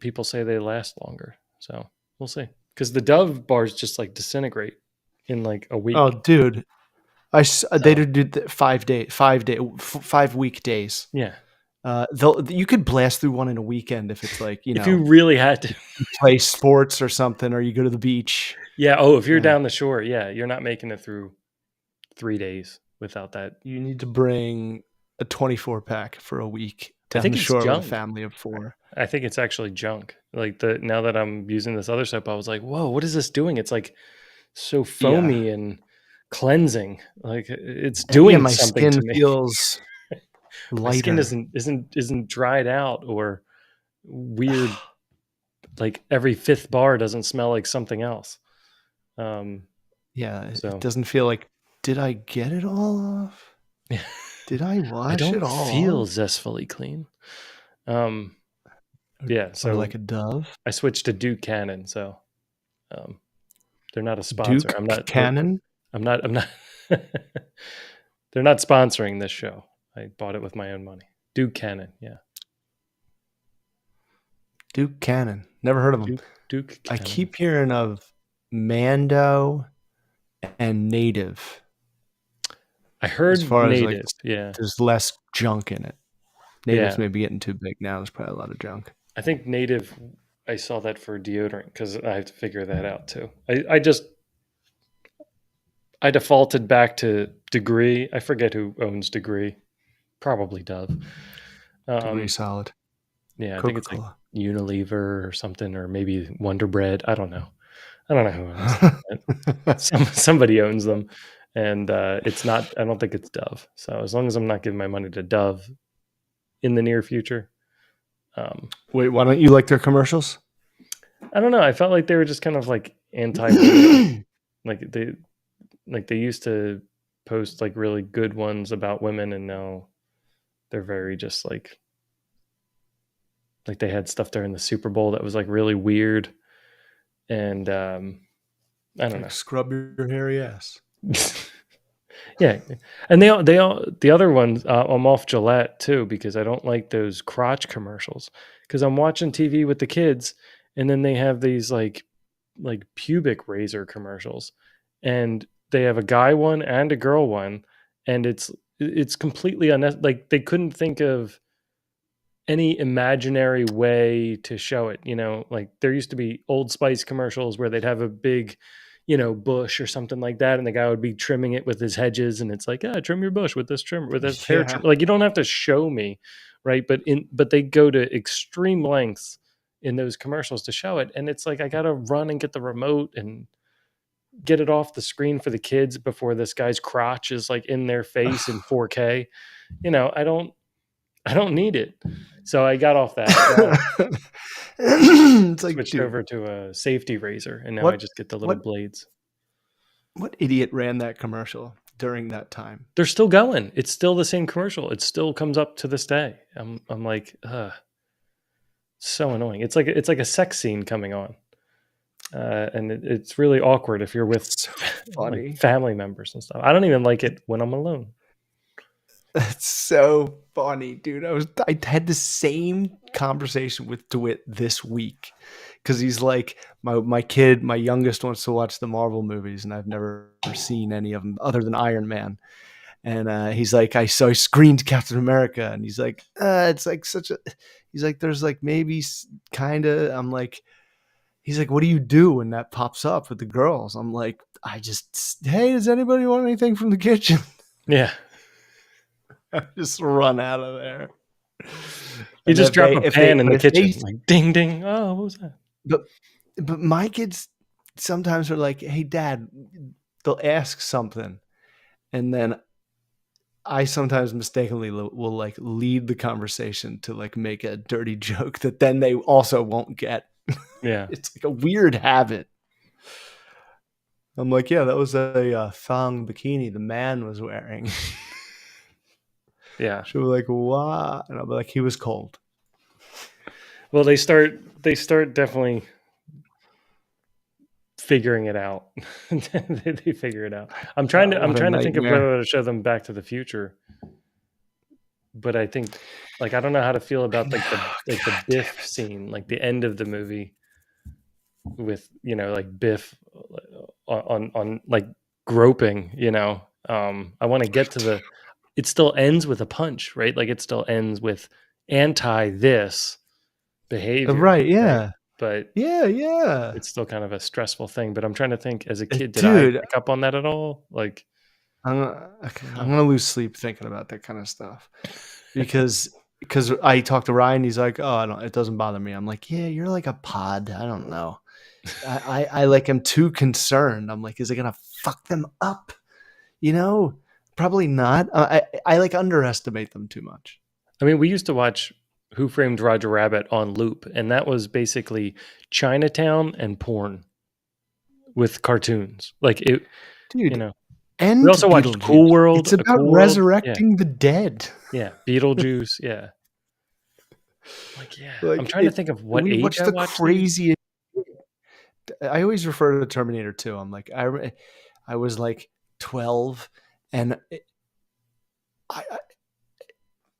people say they last longer. So we'll see. Because the Dove bars just like disintegrate in like a Oh, week. dude, they So did 5 week days. yeah. You could blast through one in a weekend if it's like, If you really had to. you play sports or something, or you go to the beach. Yeah. Oh, if you're Yeah. down the shore, yeah, you're not making it through 3 days without that. You need to bring a 24 pack for a week I down think the it's shore with a junk. family of 4. I think it's actually junk. Like now that I'm using this other soap, I was like, whoa, what is this doing? It's like so Yeah. foamy and cleansing. Like it's Yeah, doing my something skin to me. feels My skin lighter. isn't dried out or weird. Like every fifth bar doesn't smell like something else. Um, Yeah, it so doesn't feel like, did I get it all off? Did I I wash it don't all feel off? zestfully clean. Um, yeah, Or so like a dove? I switched to Duke Cannon. So um, they're not a sponsor. Duke Cannon? I'm not. They're not sponsoring this show. I bought it with my own money. Duke Cannon, yeah. Duke Cannon. Never heard of him. Duke I Cannon. keep hearing of Mando and Native. I heard As far as like, Native, yeah. there's less junk in it. Native's Yeah. maybe getting too big now. There's probably a lot of junk. I think Native, I saw that for deodorant because I have to figure that out too. I defaulted back to Degree. I forget who owns Degree. Probably Dove. Degree Um, solid. yeah, I think it's like Coca-Cola. Unilever or something, or maybe Wonder Bread. I don't know. I don't know who owns it. Somebody owns them, and it's not. I don't think it's Dove. So as long as I'm not giving my money to Dove in the near future, um, Wait, why don't you like their commercials? I don't know. I felt like they were just kind of like anti-women. Like they used to post like really good ones about women, and now they're very just like they had stuff during the Super Bowl that was like really weird, and I don't Like know. scrub your hairy ass. Yeah, and they all the other ones. I'm off Gillette too because I don't like those crotch commercials. Because I'm watching TV with the kids, and then they have these like pubic razor commercials, and they have a guy one and a girl one, and it's completely like they couldn't think of any imaginary way to show it. Like there used to be Old Spice commercials where they'd have a big, bush or something like that, and the guy would be trimming it with his hedges, and it's like, trim your bush with this trimmer, with this hair Yeah. trimmer. Like you don't have to show me, right? But they go to extreme lengths in those commercials to show it, and it's like I gotta run and get the remote and get it off the screen for the kids before this guy's crotch is like in their face in 4K. I don't need it. So I got off that. So It's like, switched dude, over to a safety razor, and now I what just get the little what blades. what idiot ran that commercial during that time? They're still going. It's still the same commercial. It still comes up to this day. I'm like, so annoying. It's like a sex scene coming on, and it's really awkward if you're with It's so like funny. family members and stuff. I don't even like it when I'm alone. That's so funny, dude. I had the same conversation with DeWitt this week because he's like my youngest wants to watch the Marvel movies, and I've never seen any of them other than Iron Man. And he's like, I screened Captain America, and he's like, it's like such a. He's like, there's like maybe kind of. I'm like, he's like, what do you do when that pops up with the girls? I'm like, hey, does anybody want anything from the kitchen? Yeah, I just run out of there. you And just drop a pan in but the if they, kitchen, like ding ding. Oh, what was that? but my kids sometimes are like, hey, Dad, they'll ask something, and then I sometimes mistakenly will like lead the conversation to like make a dirty joke that then they also won't get. Yeah, It's like a weird habit. I'm like, yeah, that was a thong bikini the man was wearing. yeah. She'll be like, what? And I'll be like, he was cold. Well, they start definitely figuring it out. They figure it out. I'm trying to I'm What a trying to think of nightmare. whether to show them Back to the Future, but I think like I don't know how to feel I about like the know. like the God damn Biff scene, like the end of the movie with like Biff on like groping. I want to get to the. It still ends with a punch, right? Like it still ends with anti this it. behavior, Right. right? Yeah. But Yeah. Yeah. it's still kind of a stressful thing. But I'm trying to think, as a kid, did I Dude, pick up on that at all? Like, I'm no. gonna lose sleep thinking about that kind of stuff because I talked to Ryan. He's like, oh, it doesn't bother me. I'm like, yeah, you're like a pod. I don't know. I like am too concerned. I'm like, is it gonna fuck them up? Probably not. I like underestimate them too much. I mean, we used to watch Who Framed Roger Rabbit on loop, and that was basically Chinatown and porn with cartoons. Like it, you Dude, know. We and also watched Cool Beetlejuice. It's World, a about Cool World. Yeah, resurrecting the dead. yeah. Beetlejuice. Yeah. Like, yeah. I'm Like trying to think of what we age watched I the watched these. craziest. I always refer to Terminator 2. I'm like, I was like 12, and I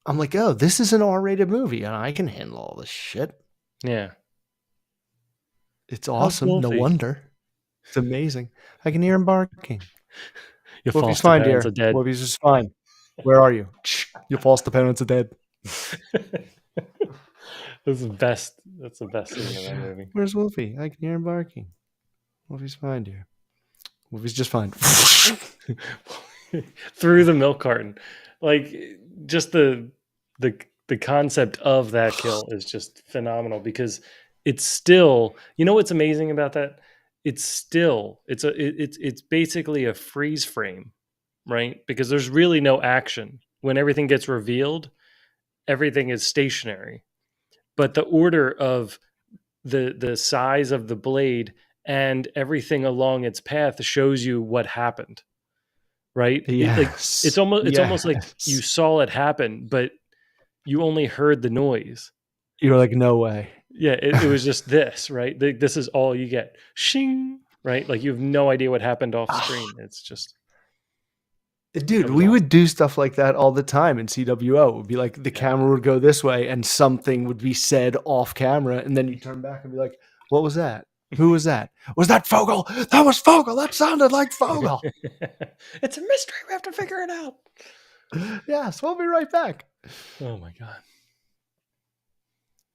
I'm like, oh, this is an R-rated movie, and I can handle all this shit. Yeah. It's How's awesome. No Wolfie? wonder. It's amazing. I can hear him barking. You Wolfie's foster fine, parents dear. are dead. Wolfie's just fine. Where are you? Your foster parents are dead. That's the best. That's the best scene in that movie. Where's Wolfie? I can hear him barking. Wolfie's fine, dear. Wolfie's just fine. Through the milk carton, like just the the concept of that kill is just phenomenal because it's still, you know what's amazing about that? It's basically a freeze frame, right? Because there's really no action. When everything gets revealed, everything is stationary. But the order of the size of the blade and everything along its path shows you what happened, right? Yes. It's almost like you Yes. saw it happen, but you only heard the noise. You're like, no way. Yeah, it was just this, right? This is all you get. Shing, right? Like you have no idea what happened off screen. It's just Dude, that was we would awesome. do stuff like that all the time in CWO. It would be like the Yeah. camera would go this way and something would be said off camera, and then you turn back and be like, what was that? Who was that? Was that Fogel? That was Fogel. That sounded like Fogel. It's a mystery. We have to figure it out. Yes, we'll be right back. Oh my god.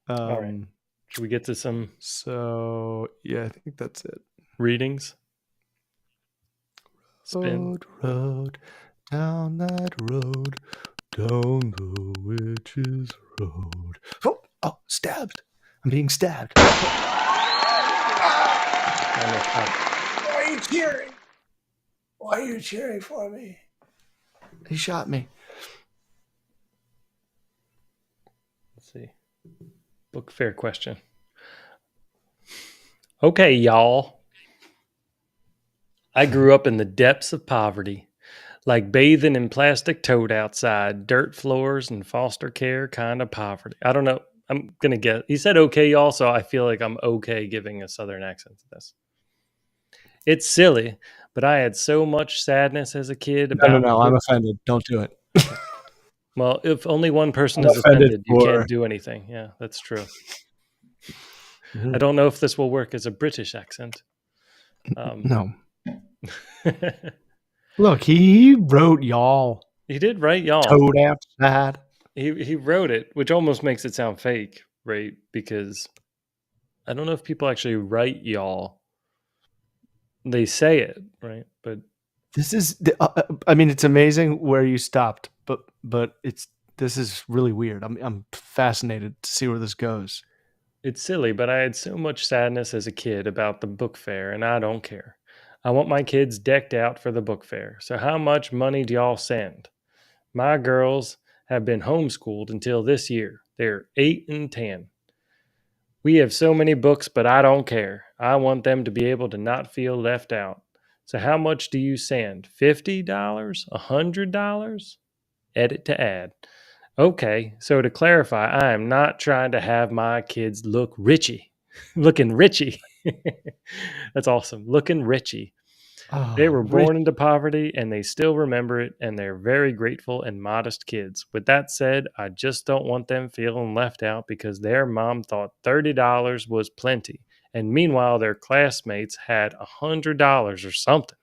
All right. Should we get to some So yeah, I think that's it. readings? Spin. Road, down that road, down the witch's road. Oh, stabbed. I'm being stabbed. Why are you cheering? Why are you cheering for me? He shot me. Let's see. Book fair question. Okay, y'all. I grew up in the depths of poverty, like bathing in plastic toad outside, dirt floors and foster care kind of poverty. I don't know. I'm going to guess. He said okay, y'all, so I feel like I'm okay giving a Southern accent to this. It's silly, but I had so much sadness as a kid about... No, I'm offended. Don't do it. Well, if only one person I'm is offended, you for... can't do anything. Yeah, that's true. I don't know if this will work as a British accent. No. Look, he wrote y'all. He did write y'all. Toad outside. He wrote it, which almost makes it sound fake, right? Because I don't know if people actually write y'all. They say it, right? But this is, I mean, it's amazing where you stopped, but this is really weird. I'm fascinated to see where this goes. It's silly, but I had so much sadness as a kid about the book fair, and I don't care. I want my kids decked out for the book fair. So how much money do y'all send? My girls have been homeschooled until this year. They're 8 and 10. We have so many books, but I don't care. I want them to be able to not feel left out. So how much do you send? $50? $100? Edit to add. Okay, so to clarify, I am not trying to have my kids look richy. Looking richy. That's awesome. Looking richy. They were born into poverty and they still remember it, and they're very grateful and modest kids. With that said, I just don't want them feeling left out because their mom thought $30 was plenty, and meanwhile their classmates had $100 or something.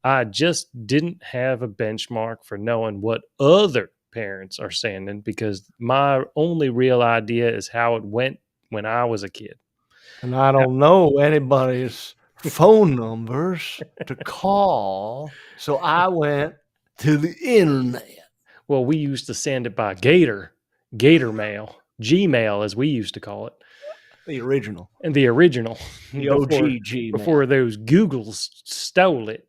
I just didn't have a benchmark for knowing what other parents are sending because my only real idea is how it went when I was a kid. And I don't know anybody's phone numbers to call, so I went to the internet. Well, we used to send it by Gator Mail, Gmail as we used to call it. The original. And the original. The OG Gmail. Before those Googles stole it.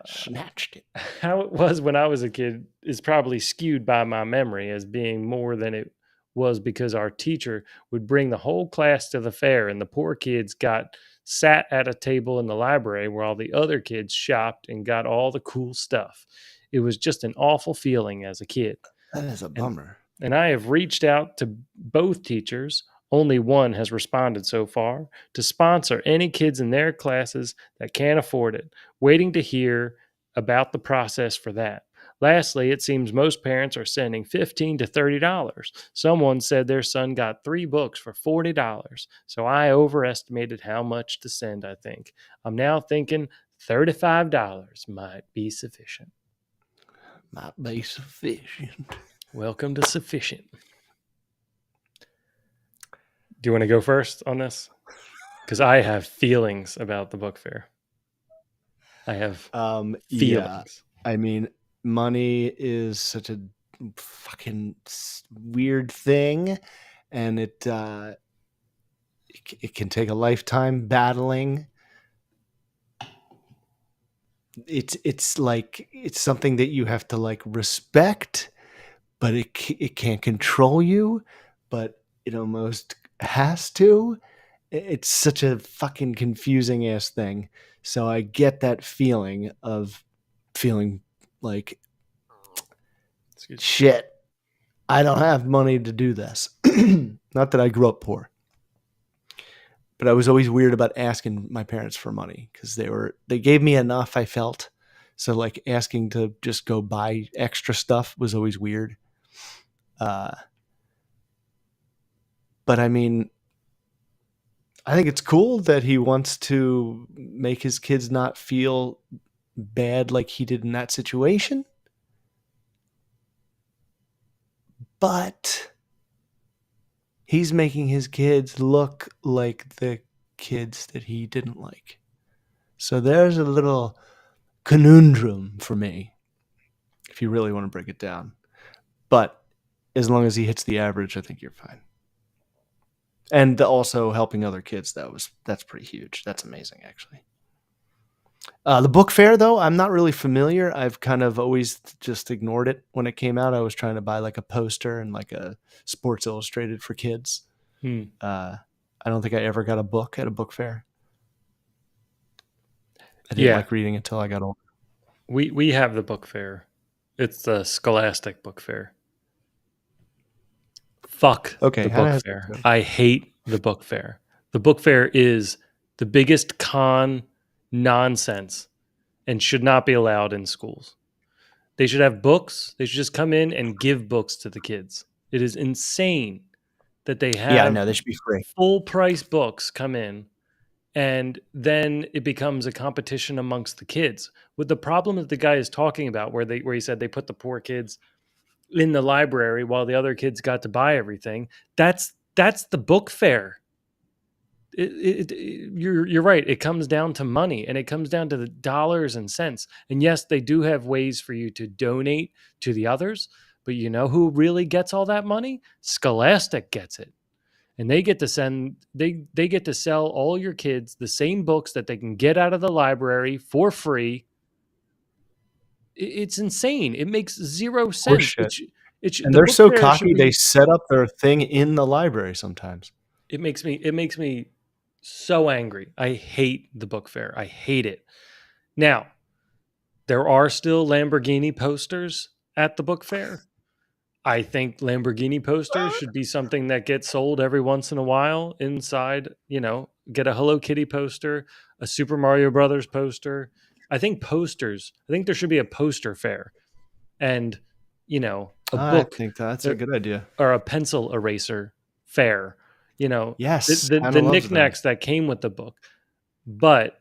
Snatched it. How it was when I was a kid is probably skewed by my memory as being more than it was because our teacher would bring the whole class to the fair and the poor kids sat at a table in the library where all the other kids shopped and got all the cool stuff. It was just an awful feeling as a kid. That is a bummer. And I have reached out to both teachers. Only one has responded so far to sponsor any kids in their classes that can't afford it, waiting to hear about the process for that. Lastly, it seems most parents are sending $15 to $30. Someone said their son got 3 books for $40, so I overestimated how much to send, I think. I'm now thinking $35 might be sufficient. Might be sufficient. Welcome to Sufficient. Do you want to go first on this? Because I have feelings about the book fair. I have feelings. Yeah. I mean, money is such a fucking weird thing, and it can take a lifetime battling. It's like it's something that you have to like respect, but it can't control you, but it almost has to. It's such a fucking confusing ass thing. So I get that feeling of feeling like Excuse me. shit. I don't have money to do this. Not that I grew up poor, but I was always weird about asking my parents for money because they gave me enough. I felt so like asking to just go buy extra stuff was always weird. Uh, but I mean, I think it's cool that he wants to make his kids not feel bad like he did in that situation. But he's making his kids look like the kids that he didn't like. So there's a little conundrum for me, if you really want to break it down. But as long as he hits the average, I think you're fine. And also helping other kids, that's pretty huge. That's amazing, actually. The book fair, though, I'm not really familiar. I've kind of always just ignored it when it came out. I was trying to buy like a poster and like a Sports Illustrated for kids. I don't think I ever got a book at a book fair. I didn't like reading until I got older. We have the book fair. It's the Scholastic Book Fair. Fuck Okay, the how book does fair. that go? I hate the book fair. The book fair is the biggest con nonsense and should not be allowed in schools. They should have books. They should just come in and give books to the kids. It is insane that they Yeah, have no, they should be free. full price books come in and then it becomes a competition amongst the kids. With the problem that the guy is talking about where he said they put the poor kids in the library while the other kids got to buy everything. That's the book fair. You're right. It comes down to money and it comes down to the dollars and cents. And yes, they do have ways for you to donate to the others, but you know who really gets all that money? Scholastic gets it. And they get to they get to sell all your kids the same books that they can get out of the library for free. It's insane. It makes zero sense. Horseshit. And The they're book so fair should cocky, they be. set up their thing in the library sometimes. It makes me so angry. I hate the book fair. I hate it. Now, there are still Lamborghini posters at the book fair. I think Lamborghini posters should be something that gets sold every once in a while inside, get a Hello Kitty poster, a Super Mario Brothers poster. I think there should be a poster fair and, a I book think that's a good idea. or a pencil eraser fair, the, Yes, the, Hannah the loves them. knickknacks that came with the book. But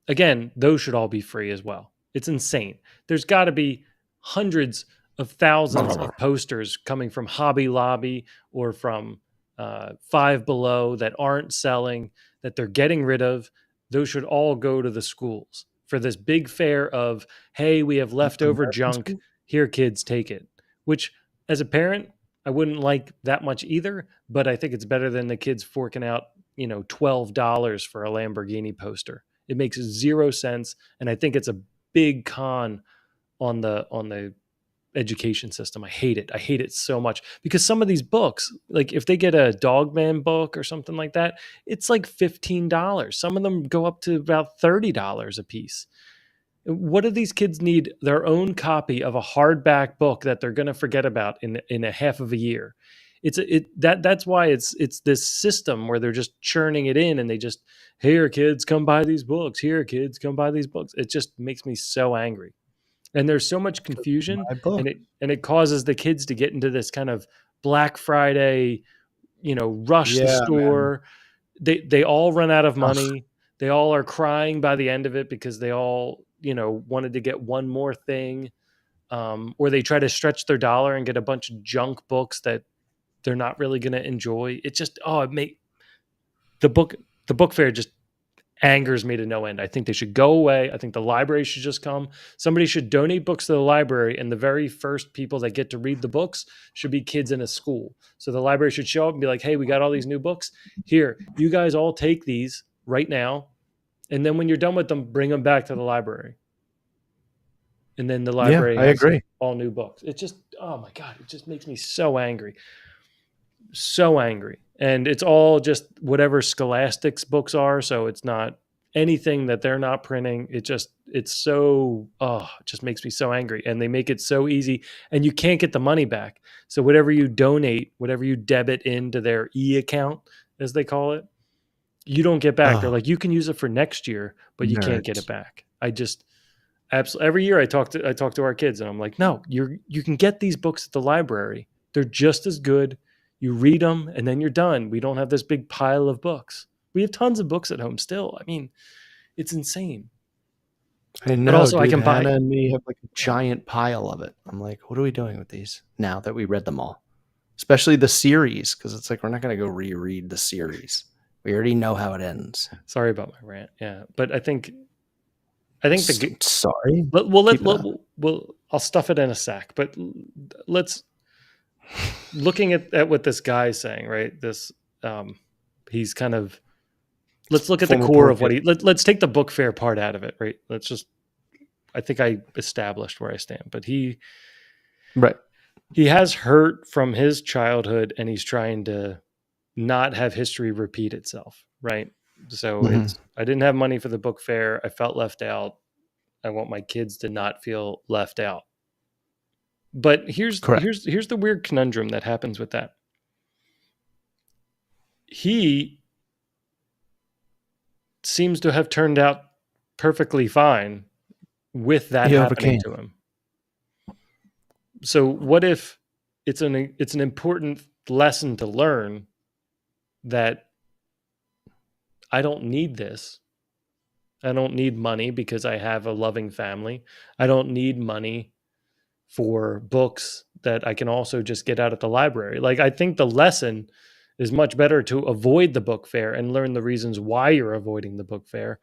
again, those should all be free as well. It's insane. There's got to be hundreds of thousands of posters coming from Hobby Lobby or from Five Below that aren't selling, that they're getting rid of. Those should all go to the schools for this big fair of, hey, we have leftover American junk. school? Here, kids, take it. Which, as a parent, I wouldn't like that much either, but I think it's better than the kids forking out, $12 for a Lamborghini poster. It makes zero sense, and I think it's a big con on the education system. I hate it. I hate it so much because some of these books, like if they get a Dogman book or something like that, it's like $15. Some of them go up to about $30 a piece. What do these kids need? Their own copy of a hardback book that they're going to forget about in a half of a year. That's why it's this system where they're just churning it in and they just, here kids, come buy these books. Here kids, come buy these books. It just makes me so angry. And there's so much confusion My book. and it causes the kids to get into this kind of Black Friday, rush the Yeah, man. store. They all run out of Ugh, money. They all are crying by the end of it because they all, wanted to get one more thing. Or they try to stretch their dollar and get a bunch of junk books that they're not really going to enjoy. It just, it make the book fair just angers me to no end. I think they should go away. I think the library should just come. Somebody should donate books to the library, and the very first people that get to read the books should be kids in a school. So the library should show up and be like, hey, we got all these new books. Here, you guys all take these right now. And then when you're done with them, bring them back to the library. And then the library I has agree. all new books. It just, oh my God, it just makes me so angry. So angry. And it's all just whatever Scholastic's books are. So it's not anything that they're not printing. It just, it's so, it just makes me so angry. And they make it so easy and you can't get the money back. So whatever you donate, whatever you debit into their account, as they call it, you don't get back. They're like, you can use it for next year, but you can't get it back. I just, absolutely, every year I talk to our kids and I'm like, no, you can get these books at the library. They're just as good. You read them and then you're done. We don't have this big pile of books. We have tons of books at home still. I mean, it's insane. I know, but also dude. I can buy. Hannah and me have like a giant pile of it. I'm like, what are we doing with these now that we read them all? Especially the series, because it's like we're not going to go reread the series. We already know how it ends. Sorry about my rant. Yeah, but I think sorry. I'll stuff it in a sack. But let's looking at what this guy's saying, right? This he's kind of, let's look at the core of what let's take the book fair part out of it, right? Let's just, I think I established where I stand, but he has hurt from his childhood and he's trying to not have history repeat itself, right? So it's, I didn't have money for the book fair. I felt left out. I want my kids to not feel left out. But here's the weird conundrum that happens with that. He seems to have turned out perfectly fine with that happening to him. So what if it's an important lesson to learn that I don't need this. I don't need money because I have a loving family. I don't need money for books that I can also just get out at the library. Like, I think the lesson is much better to avoid the book fair and learn the reasons why you're avoiding the book fair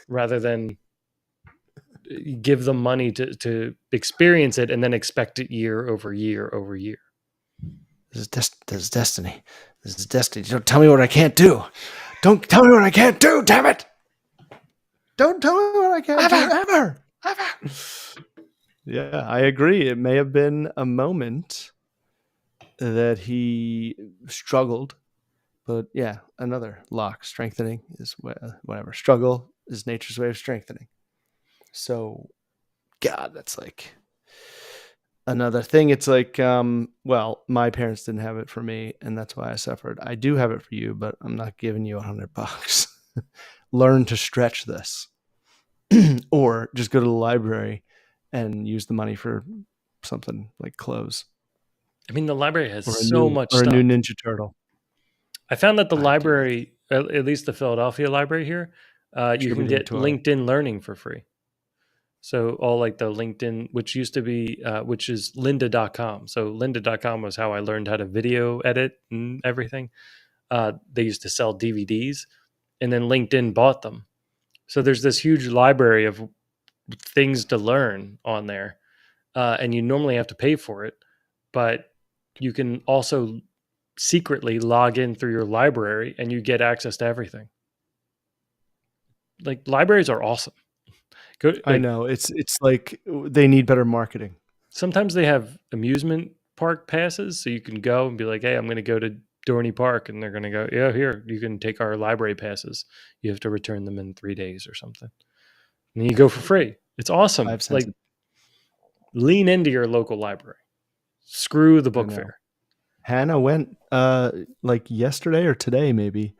rather than give them money to experience it and then expect it year over year over year. This is destiny. This is destiny. Don't tell me what I can't do. Don't tell me what I can't do, damn it. Don't tell me what I can't do, ever. Yeah, I agree. It may have been a moment that he struggled, but yeah, another lock. Strengthening is whatever. Struggle is nature's way of strengthening. So, God, that's like another thing. It's like, well, my parents didn't have it for me, and that's why I suffered. I do have it for you, but I'm not giving you $100. Learn to stretch this, or just go to the library and use the money for something like clothes. I mean, the library has so much stuff. Or a new Ninja Turtle. I found that the library, at least the Philadelphia library here, you can get LinkedIn Learning for free. So all like the LinkedIn, which used to be, which is lynda.com. So lynda.com was how I learned how to video edit and everything. They used to sell DVDs and then LinkedIn bought them. So there's this huge library of things to learn on there. And you normally have to pay for it, but you can also secretly log in through your library and you get access to everything. Like, libraries are awesome. I know. It's like they need better marketing. Sometimes they have amusement park passes, so you can go and be like, hey, I'm going to go to Dorney Park, and they're going to go, yeah, here, you can take our library passes. You have to return them in 3 days or something. And then you go for free. It's awesome. Like, lean into your local library. Screw the book fair. Hannah went like yesterday or today, maybe.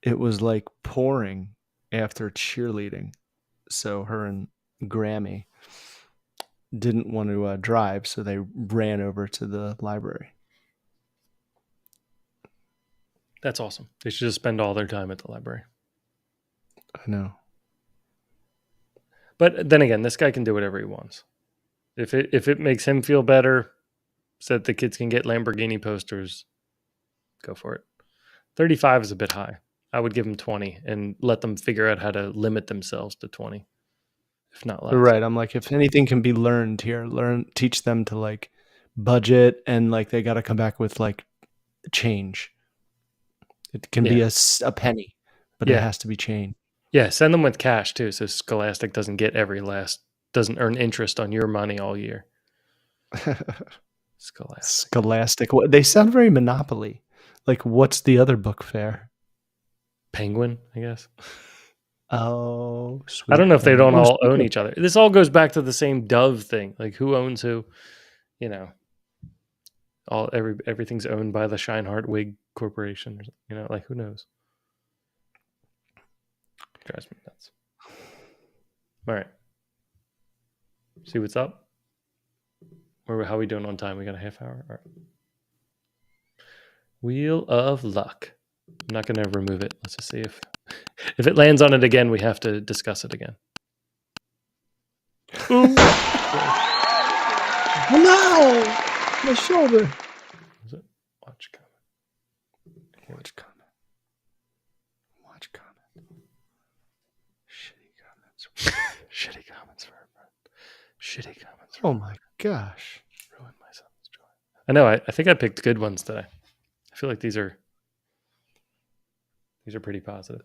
It was like pouring after cheerleading. So her and Grammy didn't want to drive, so they ran over to the library. That's awesome. They should just spend all their time at the library. I know. But then again, this guy can do whatever he wants. If it makes him feel better, so that the kids can get Lamborghini posters, go for it. 35 is a bit high. I would give them 20 and let them figure out how to limit themselves to 20, if not less. Right. I'm like, if anything can be learned here, teach them to like budget, and like they got to come back with like change. It can be Yeah. a penny, but it Yeah. has to be change. Yeah. Send them with cash too. So Scholastic doesn't earn interest on your money all year. Scholastic. Scholastic. They sound very Monopoly. Like, what's the other book fair? Penguin, I guess. Oh, sweet. I don't know if they don't Oh, all own each other. This all goes back to the same Dove thing. Like who owns who, you know, everything's owned by the Scheinhart Wig Corporation. You know, like who knows? Drives me nuts. All right. See what's up? How are we doing on time? We got a half hour? All right. Wheel of Luck. I'm not going to remove it. Let's just see if it lands on it again, we have to discuss it again. Oh no! My shoulder. Is it? Watch comment. Watch comment. Watch comment. Shitty comments. Shitty comments for a friend. Shitty comments. Oh my gosh. Ruined my son's joy. I know. I think I picked good ones today. I feel like these are pretty positive.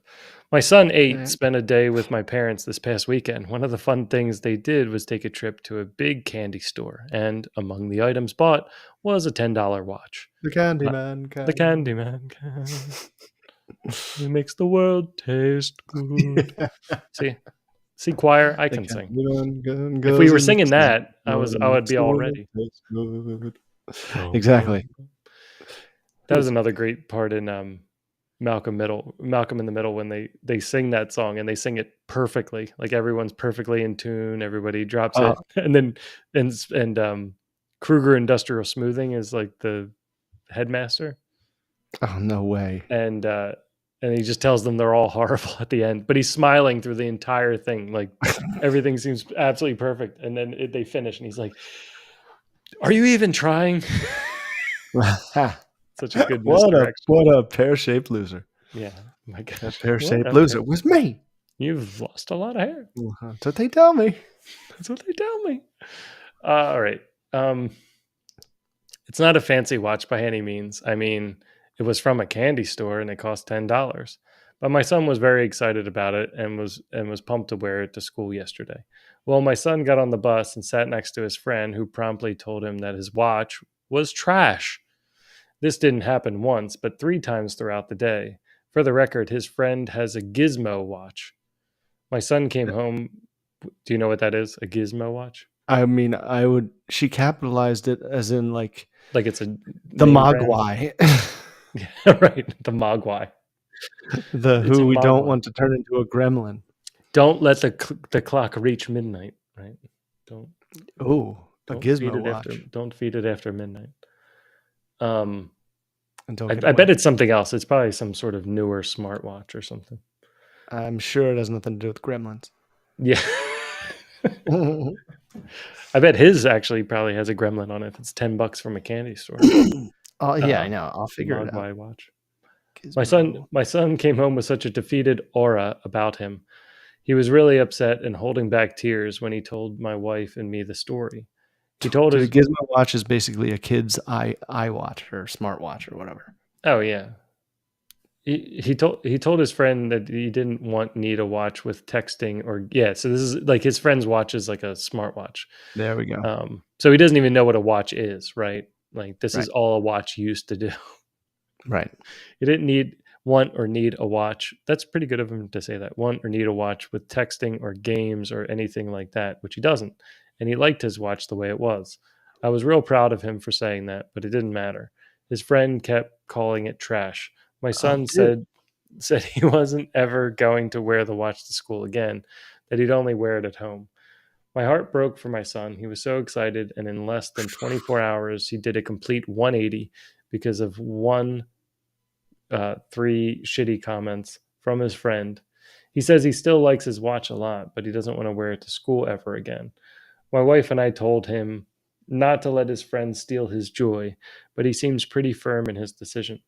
My son 8 spent a day with my parents this past weekend. One of the fun things they did was take a trip to a big candy store, and among the items bought was a $10 watch. The Candyman can. The Candyman can. He makes the world taste good. See, choir, I can sing. If we were singing that, I would be all ready. Exactly. That was another great part in Malcolm in the Middle, when they sing that song, and they sing it perfectly. Like everyone's perfectly in tune. Everybody drops it, and then Kruger Industrial Smoothing is like the headmaster. Oh, no way. And he just tells them they're all horrible at the end, but he's smiling through the entire thing. Like everything seems absolutely perfect. And then they finish, and he's like, "Are you even trying?" Such a good misdirection. What a pear-shaped loser. Yeah. My gosh. That pear-shaped loser was me. You've lost a lot of hair. That's what they tell me. That's what they tell me. All right. It's not a fancy watch by any means. I mean, it was from a candy store and it cost $10. But my son was very excited about it and was pumped to wear it to school yesterday. Well, my son got on the bus and sat next to his friend, who promptly told him that his watch was trash. This didn't happen once, but 3 times throughout the day. For the record, his friend has a gizmo watch. My son came home. Do you know what that is? A gizmo watch? I mean, she capitalized it as in like it's the Mogwai. Yeah, right. The Mogwai. Who we don't want to turn into a gremlin. Don't let the clock reach midnight, right? Don't. Oh, a gizmo watch. Don't feed it after midnight. I bet it's something else. It's probably some sort of newer smartwatch or something. I'm sure it has nothing to do with gremlins. Yeah. I bet his actually probably has a gremlin on it if it's $10 from a candy store. Oh yeah, I know. I'll figure it out. Watch. My son came home with such a defeated aura about him. He was really upset and holding back tears when he told my wife and me the story. He told us a gizmo watch is basically a kid's iWatch or smartwatch or whatever. Oh yeah. He told his friend that he didn't need a watch with texting so this is like his friend's watch is like a smartwatch. There we go. So he doesn't even know what a watch is, right? Like this is all a watch used to do. Right. He didn't want or need a watch. That's pretty good of him to say that. Want or need a watch with texting or games or anything like that, which he doesn't. And he liked his watch the way it was. I was real proud of him for saying that, but it didn't matter. His friend kept calling it trash. My son said he wasn't ever going to wear the watch to school again, that he'd only wear it at home. My heart broke for my son. He was so excited, and in less than 24 hours, he did a complete 180 because of 3 shitty comments from his friend. He says he still likes his watch a lot, but he doesn't want to wear it to school ever again. My wife and I told him not to let his friend steal his joy, but he seems pretty firm in his decision.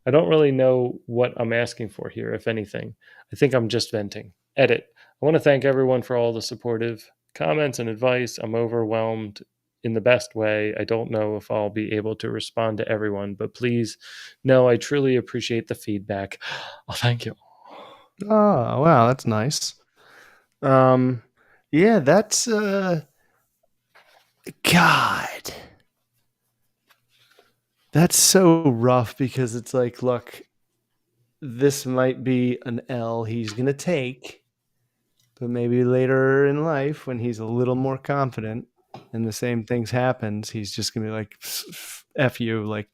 I don't really know what I'm asking for here, if anything. I think I'm just venting. Edit. I want to thank everyone for all the supportive comments and advice. I'm overwhelmed in the best way. I don't know if I'll be able to respond to everyone, but please know I truly appreciate the feedback. Oh, thank you. Oh, wow, that's nice. Yeah, that's God. That's so rough because it's like, look, this might be an L he's going to take, but maybe later in life when he's a little more confident and the same things happens, he's just going to be like, F you, like,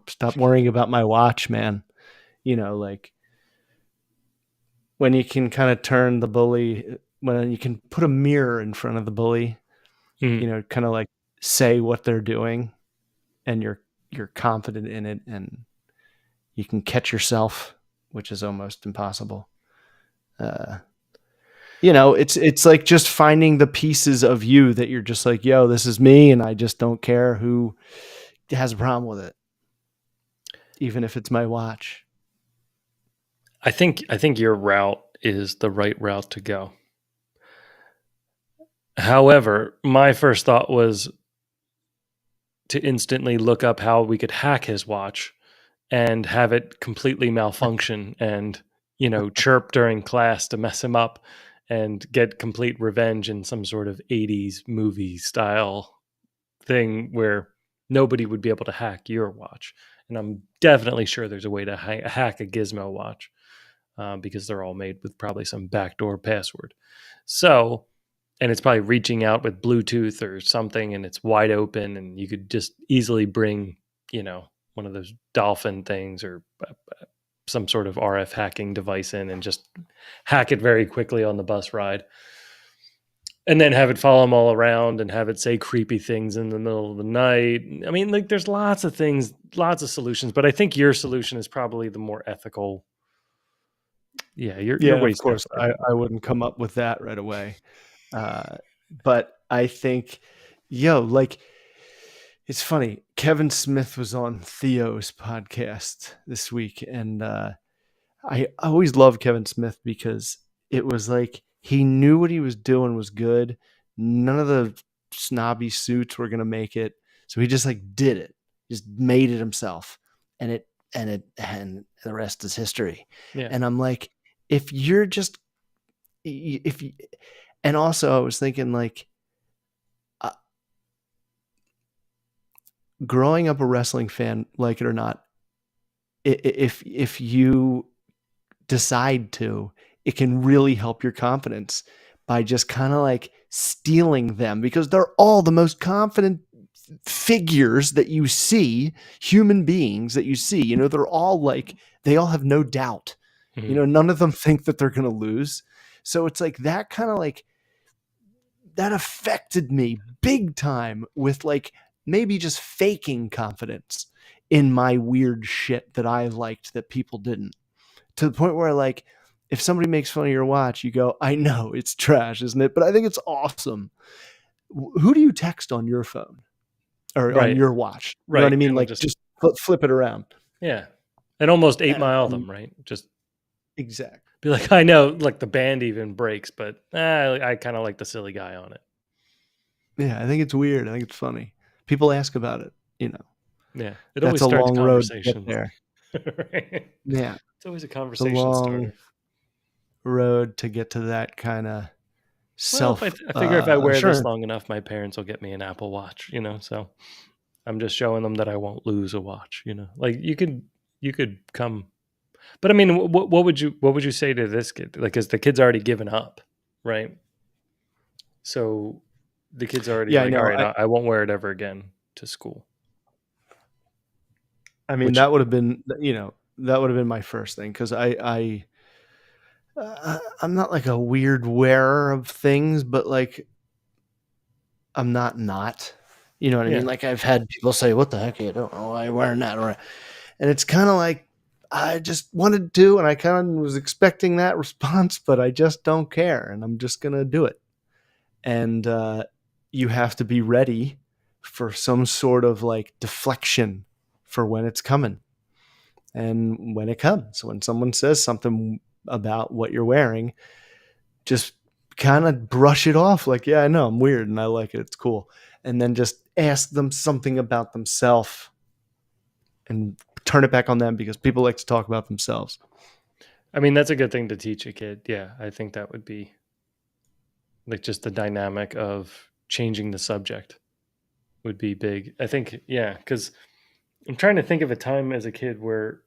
stop worrying about my watch, man. Like when you can kind of turn the bully, when you can put a mirror in front of the bully, kind of like say what they're doing and you're confident in it and you can catch yourself, which is almost impossible. It's like just finding the pieces of you that you're just like, yo, this is me, and I just don't care who has a problem with it, even if it's my watch. I think your route is the right route to go. However, my first thought was to instantly look up how we could hack his watch and have it completely malfunction and, chirp during class to mess him up and get complete revenge in some sort of 80s movie style thing where nobody would be able to hack your watch. And I'm definitely sure there's a way to hack a Gizmo watch because they're all made with probably some backdoor password. So, and it's probably reaching out with Bluetooth or something and it's wide open and you could just easily bring, one of those dolphin things or some sort of RF hacking device in and just hack it very quickly on the bus ride. And then have it follow them all around and have it say creepy things in the middle of the night. I mean, like there's lots of things, lots of solutions, but I think your solution is probably the more ethical. Yeah, your Yeah, of way's course, definitely better. I wouldn't come up with that right away. But I think, like, it's funny. Kevin Smith was on Theo's podcast this week, and I always loved Kevin Smith because it was like he knew what he was doing was good. None of the snobby suits were gonna make it, so he just like did it, just made it himself, and the rest is history. Yeah. And I'm like, if you're just if you, and also I was thinking like, uh, growing up a wrestling fan, like it or not, if you decide to, it can really help your confidence by just kind of like stealing them because they're all the most confident figures that you see, human beings that you see. They're all like, they all have no doubt. Mhm. None of them think that they're going to lose. So it's like that kind of like, that affected me big time with like maybe just faking confidence in my weird shit that I liked that people didn't, to the point where like if somebody makes fun of your watch, you go, I know it's trash, isn't it? But I think it's awesome. Who do you text on your phone or on Right. your watch? You know what Right. I mean? Kind of Like just just flip it around. yeah. And almost 8 Mile And them, right? Just exactly. be like, I know like the band even breaks, but I kind of like the silly guy on it. Yeah, I think it's weird. I think it's funny. People ask about it. Yeah. It That's always a starts long road to get conversations. there. Right? Yeah, It's always a it's a conversation long starter. road to get to that kind of Well, if self I figure if I wear this assurance. long enough, my parents will get me an Apple Watch, so I'm just showing them that I won't lose a watch, Like you could come, but I mean, what would you say to this kid? Like, cause the kid's already given up, right? So the kid's already Yeah, I like, all know. right, I won't wear it ever again to school. I mean, Which, that would have been, that would have been my first thing because I'm not like a weird wearer of things, but like I'm not. You know what I yeah, mean? Like I've had people say, "What the heck? I don't know why you're wearing that," and it's kind of like I just wanted to, and I kind of was expecting that response, but I just don't care, and I'm just gonna do it. And you have to be ready for some sort of like deflection for when it's coming. And when it comes, when someone says something about what you're wearing, just kind of brush it off like, yeah, I know I'm weird and I like it. It's cool. And then just ask them something about themselves and turn it back on them, because people like to talk about themselves. I mean, that's a good thing to teach a kid. Yeah, I think that would be like just the dynamic of changing the subject would be big. I think, yeah, because I'm trying to think of a time as a kid where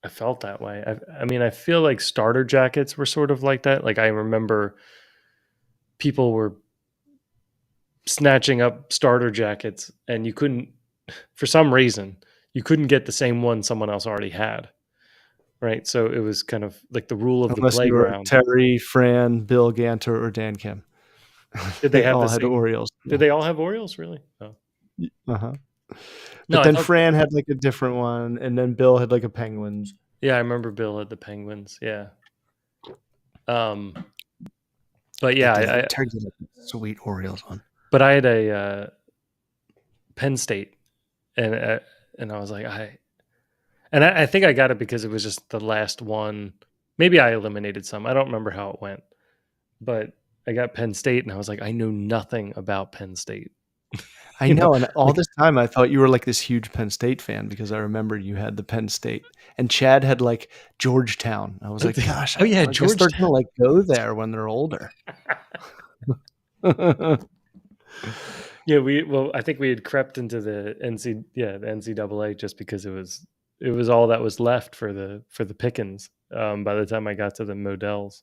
I felt that way. I mean, I feel like starter jackets were sort of like that. Like I remember people were snatching up starter jackets and you couldn't, for some reason, you couldn't get the same one someone else already had. Right. So it was kind of like the rule of the Unless you were playground. Terry, Fran, Bill Ganter, or Dan Kim. Did they They have the all had same? Orioles. Did they all have Orioles? Really? Oh. Uh-huh. No, But I then thought. Fran had like a different one, and then Bill had like a Penguins. Yeah, I remember Bill had the Penguins. Yeah. Um, but yeah, Terry did a sweet Orioles one. but I had a Penn State, and I was like, I think I got it because it was just the last one. Maybe I eliminated some. I don't remember how it went, but I got Penn State, and I was like, I know nothing about Penn State. I know, and all this time I thought you were like this huge Penn State fan, because I remember you had the Penn State, and Chad had like Georgetown. I was like, gosh, Oh yeah, I guess they're Georgetown. gonna like go there when they're older. Yeah, I think we had crept into the NCAA just because it was all that was left for the Pickens. By the time I got to the Models,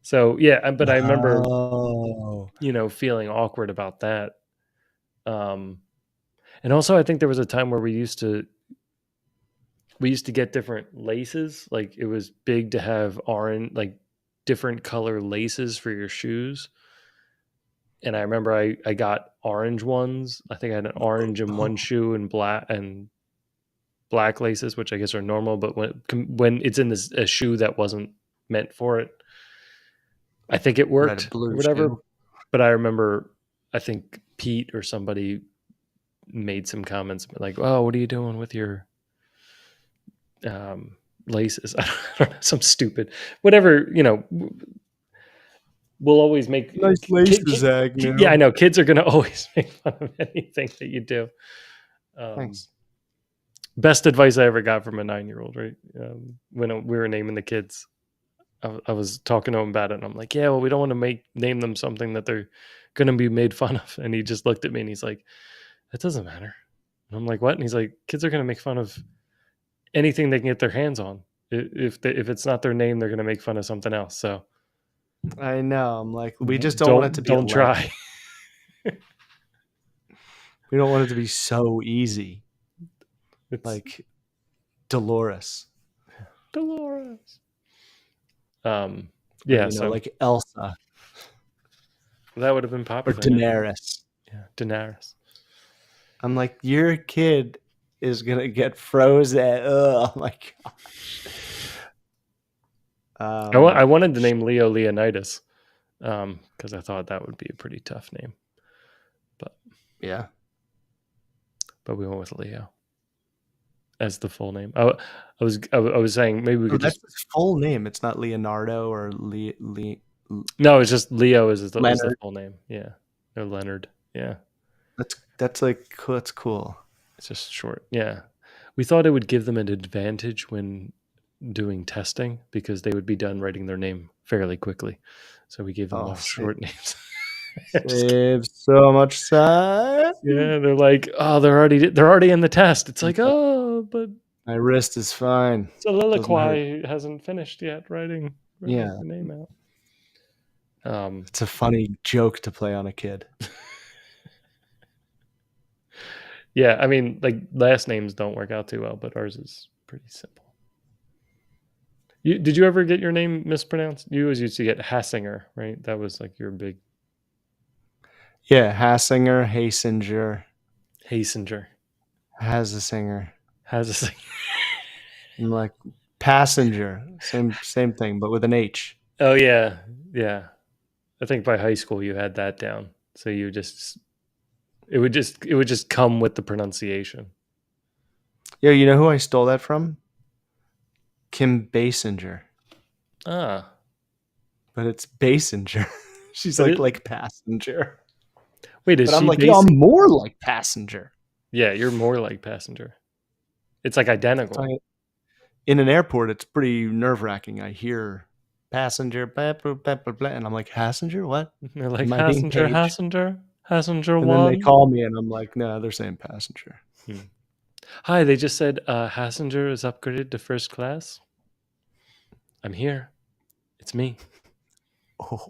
so yeah, but I remember Oh, feeling awkward about that. Um, and also I think there was a time where we used to get different laces. Like it was big to have orange, like different color laces for your shoes. And I remember I got orange ones. I think I had an orange in one shoe and black laces, which I guess are normal. But when it's in a shoe that wasn't meant for it, I think it red and worked or blue whatever. shoe. But I remember, I think Pete or somebody made some comments like, "Oh, what are you doing with your laces?" I don't know, some stupid whatever. We'll always make Nice laces, yeah, I Agnew. know kids are going to always make fun of anything that you do. Thanks. Best advice I ever got from a 9-year-old, right? When we were naming the kids, I was talking to him about it, and I'm like, "Yeah, well, we don't want to name them something that they're going to be made fun of." And he just looked at me and he's like, "That doesn't matter." And I'm like, "What?" And he's like, "Kids are going to make fun of anything they can get their hands on. If it's not their name, they're going to make fun of something else. So I know. I'm like, we just don't want it to be don't try." We don't want it to be so easy, It's like Dolores. Dolores. Or, Yeah, so like Elsa that would have been or popular. Daenerys. Yeah, Daenerys. I'm like, your kid is gonna get frozen. Oh my gosh. I wanted to name Leo Leonidas because I thought that would be a pretty tough name, yeah. but we went with Leo as the full name. I was saying maybe we could That's just his full name. It's not Leonardo or no, it's just Leo is the Leonard. full name. Yeah, or Leonard. Yeah, That's like that's cool. it's just short. Yeah, we thought it would give them an advantage when doing testing because they would be done writing their name fairly quickly. So we gave them all short names. Save so much time. Yeah, they're like, oh, they're already in the test. It's like, oh, but My wrist is fine. Soliloquy hasn't finished yet writing Yeah. the name out. It's a funny joke to play on a kid. Yeah, I mean, like last names don't work out too well, but ours is pretty simple. Did you ever get your name mispronounced? You always used to get Hassinger, right? That was like your big Yeah, Hasinger, Hasinger. has a singer. Has a I'm like passenger, same thing, but with an H. Oh yeah, yeah. I think by high school you had that down, so it would just come with the pronunciation. Yo, you know who I stole that from? Kim Basinger, Ah, but it's Basinger. She's but it like passenger. wait, is But I'm she like, yo, basic? I'm more like passenger. Yeah, you're more like passenger. It's like identical. In an airport, it's pretty nerve wracking. I hear passenger, blah, blah, blah, blah, blah, and I'm like, passenger? What? They're like Am I being passenger, paged? passenger And then they one. call me, and I'm like, no, they're saying passenger. Hmm. Hi, they just said passenger is upgraded to first class. I'm here. It's me. Oh,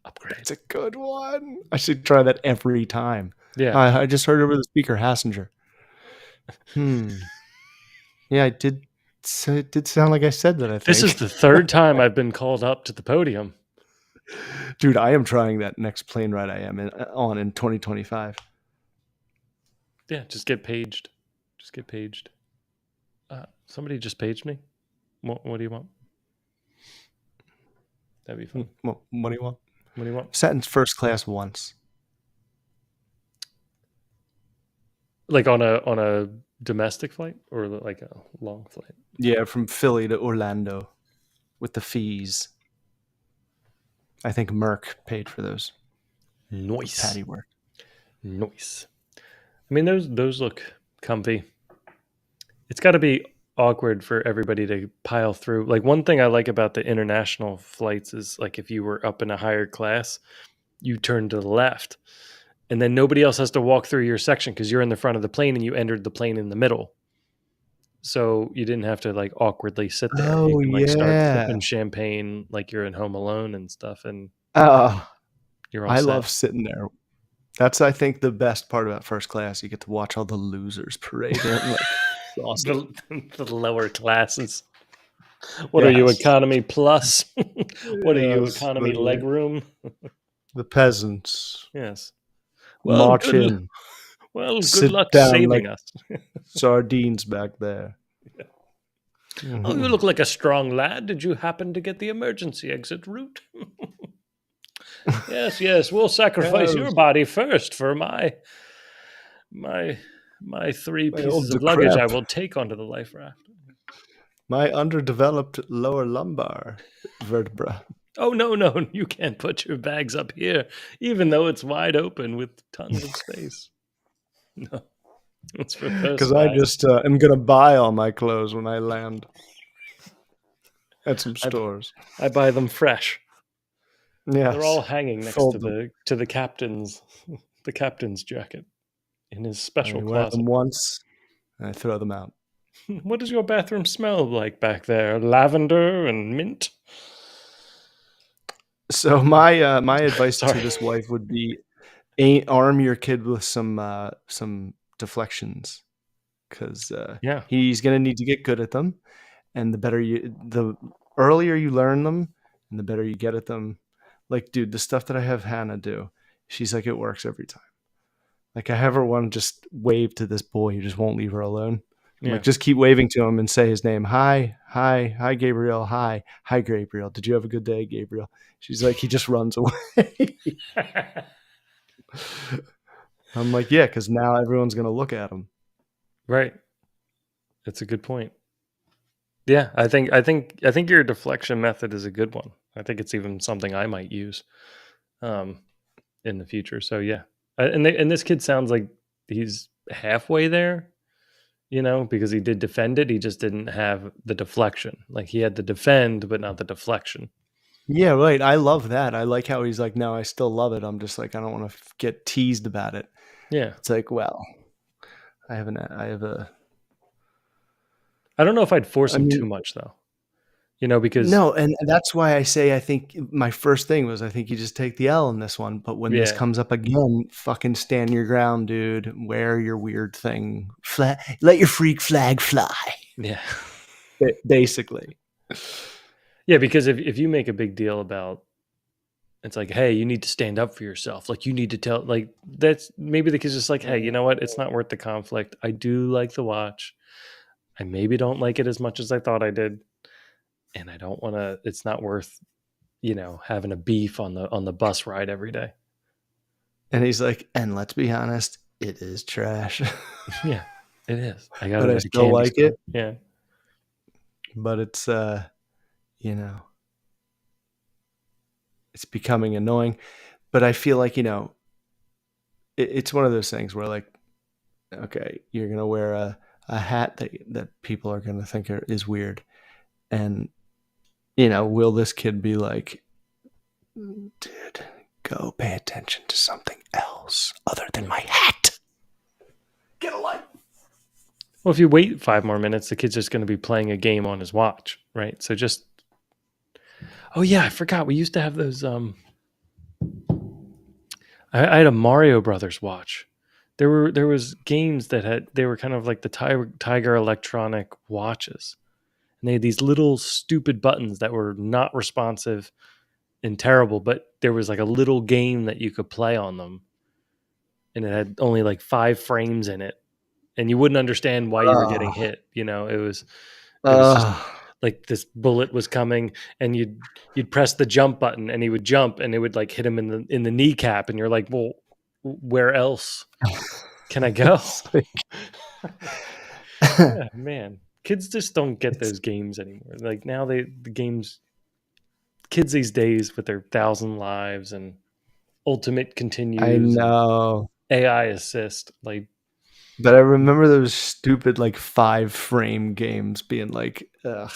Upgrade. that's a good one. I should try that every time. Yeah. I just heard over the speaker, passenger. Yeah, I did. So it did sound like I said that, I This is think. the third time I've been called up to the podium. Dude, I am trying that next plane ride I am on in 2025. Yeah, just get paged. Just get paged. Somebody just paged me. What do you want? That'd be fun. What do you want? What do you want? Sat in first class once. Like on a domestic flight or like a long flight? Yeah, from Philly to Orlando with the fees. I think Merck paid for those. Nice. Patty work. Nice. I mean, those look comfy. It's got to be awkward for everybody to pile through. Like one thing I like about the international flights is like if you were up in a higher class, you turn to the left, and then nobody else has to walk through your section because you're in the front of the plane and you entered the plane in the middle. So you didn't have to like awkwardly sit there. You Oh can like start yeah. sipping champagne like you're in Home Alone and stuff, and you're all I set. love sitting there. That's I think the best part about first class. You get to watch all the losers parade in. Like, it's awesome. The lower classes. What are you, Yes. economy plus? What are you, Yes. economy legroom? The peasants Yes. Well, march in. good Sit luck down like saving us. sardines back there. Oh, you look like a strong lad. Did you happen to get the emergency exit route? Yes. We'll sacrifice your Yes, body first for my my three my pieces old of luggage I decrep, will take onto the life raft. my underdeveloped lower lumbar vertebra. Oh no, you can't put your bags up here, even though it's wide open with tons of space. No, it's for first Because I class. just am gonna buy all my clothes when I land at some stores. I buy them fresh. Yes, They're all hanging next fold to them. the captain's jacket in his I special wear closet. them once, and I throw them out. What does your bathroom smell like back there? Lavender and mint? So my advice to Sorry. this wife would be arm your kid with some deflections because Yeah. he's gonna need to get good at them, and the earlier you learn them, and the better you get at them. Like, dude, the stuff that I have Hannah do, she's like, it works every time. Like, I have her one just wave to this boy who just won't leave her alone. I'm Yeah. like, just keep waving to him and say his name. Hi, Gabriel. Hi, Gabriel. Did you have a good day, Gabriel? She's like, he just runs away. I'm like, yeah, because now everyone's gonna look at him. Right. That's a good point. Yeah, I think your deflection method is a good one. I think it's even something I might use um in the future. So yeah. And this kid sounds like he's halfway there, because he did defend it. He just didn't have the deflection. Like he had the defend, but not the deflection. Yeah, right. I love that. I like how he's like, no, I still love it. I'm just like, I don't want to get teased about it. Yeah. It's like, well, I I don't know if I'd force him mean, too much though. Because no, and that's why I say I think my first thing was I think you just take the L in this one. But when this yeah. comes up again, fucking stand your ground, dude. Wear your weird thing. Let your freak flag fly. Yeah. Basically. Yeah, because if you make a big deal about it's like, hey, you need to stand up for yourself. Like you need to tell like that's maybe the kid's just like, hey, you know what? It's not worth the conflict. I do like the watch. I maybe don't like it as much as I thought I did. And I don't want to it's not worth, having a beef on the bus ride every day. And he's like, and let's be honest, it is trash. Yeah, it is. I got But it I at a still candy like store. it. Yeah. but it's you know, it's becoming annoying. But I feel like, it's one of those things where, like, okay, you're gonna wear a hat that people are gonna think is weird, and will this kid be like, dude, go pay attention to something else other than Yeah. my hat? Get a life. Well, if you wait 5 more minutes, the kid's just going to be playing a game on his watch, right? So just, oh yeah, I forgot. We used to have those. I had a Mario Brothers watch. There was games they were kind of like the Tiger Electronic watches, and they had these little stupid buttons that were not responsive and terrible, but there was like a little game that you could play on them, and it had only like 5 frames in it, and you wouldn't understand why you were getting Oh, hit. It was just like this bullet was coming, and you'd press the jump button, and he would jump, and it would like hit him in the kneecap, and you're like, well, where else can I go? it's like Yeah, man, kids just don't get it's. those games anymore. Like now, the games kids these days with their 1,000 lives and ultimate I continues and know, AI assist, like but I remember those stupid like 5 frame games being like, ugh.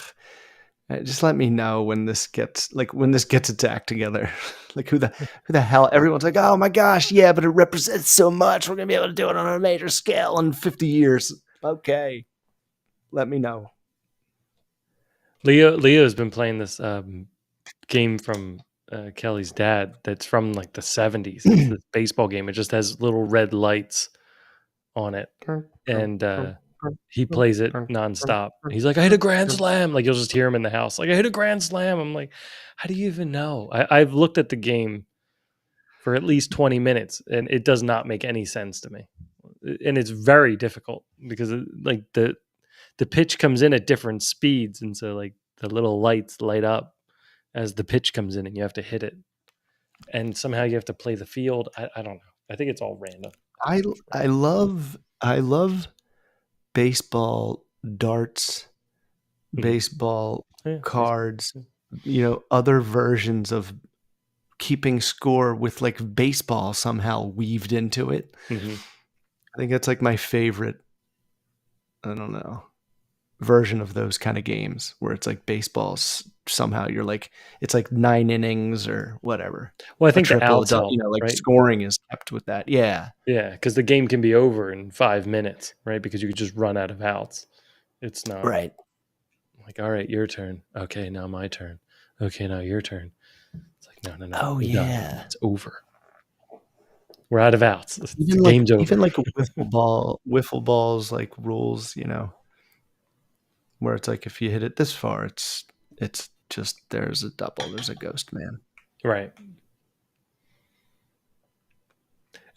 Just let me know when this gets its act together. Like who the hell? Everyone's like, oh my gosh, yeah, but it represents so much. We're gonna be able to do it on a major scale in 50 years. Okay, let me know. Leo's been playing this game from Kelly's dad that's from like the 70s. It's this baseball game. It just has little red lights on it, and he plays it nonstop. He's like, I hit a grand slam. Like you'll just hear him in the house, like I hit a grand slam. I'm like, how do you even know? I've looked at the game for at least 20 minutes, and it does not make any sense to me. And it's very difficult because like the pitch comes in at different speeds, and so like the little lights light up as the pitch comes in, and you have to hit it, and somehow you have to play the field. I don't know. I think it's all random. I I love baseball darts, Mhm. baseball Yeah, baseball. cards. Other versions of keeping score with like baseball somehow weaved into it. Mm-hmm. I think that's like my favorite. I don't know, version of those kind of games where it's like baseball's somehow you're like it's like 9 innings or whatever, Well, I a think the triple, outs help, like right? scoring is kept with that. Yeah, Yeah, because the game can be over in 5 minutes, right? Because you could just run out of outs. It's not right. like, all right, your turn. Okay, now my turn. Okay, now your turn. It's like, no, no, no, Oh we're done. yeah. It's over. We're out of outs. The Even like game's over. even like a wiffle balls like rules, where it's like if you hit it this far, it's just there's a double, there's a ghost man. Right.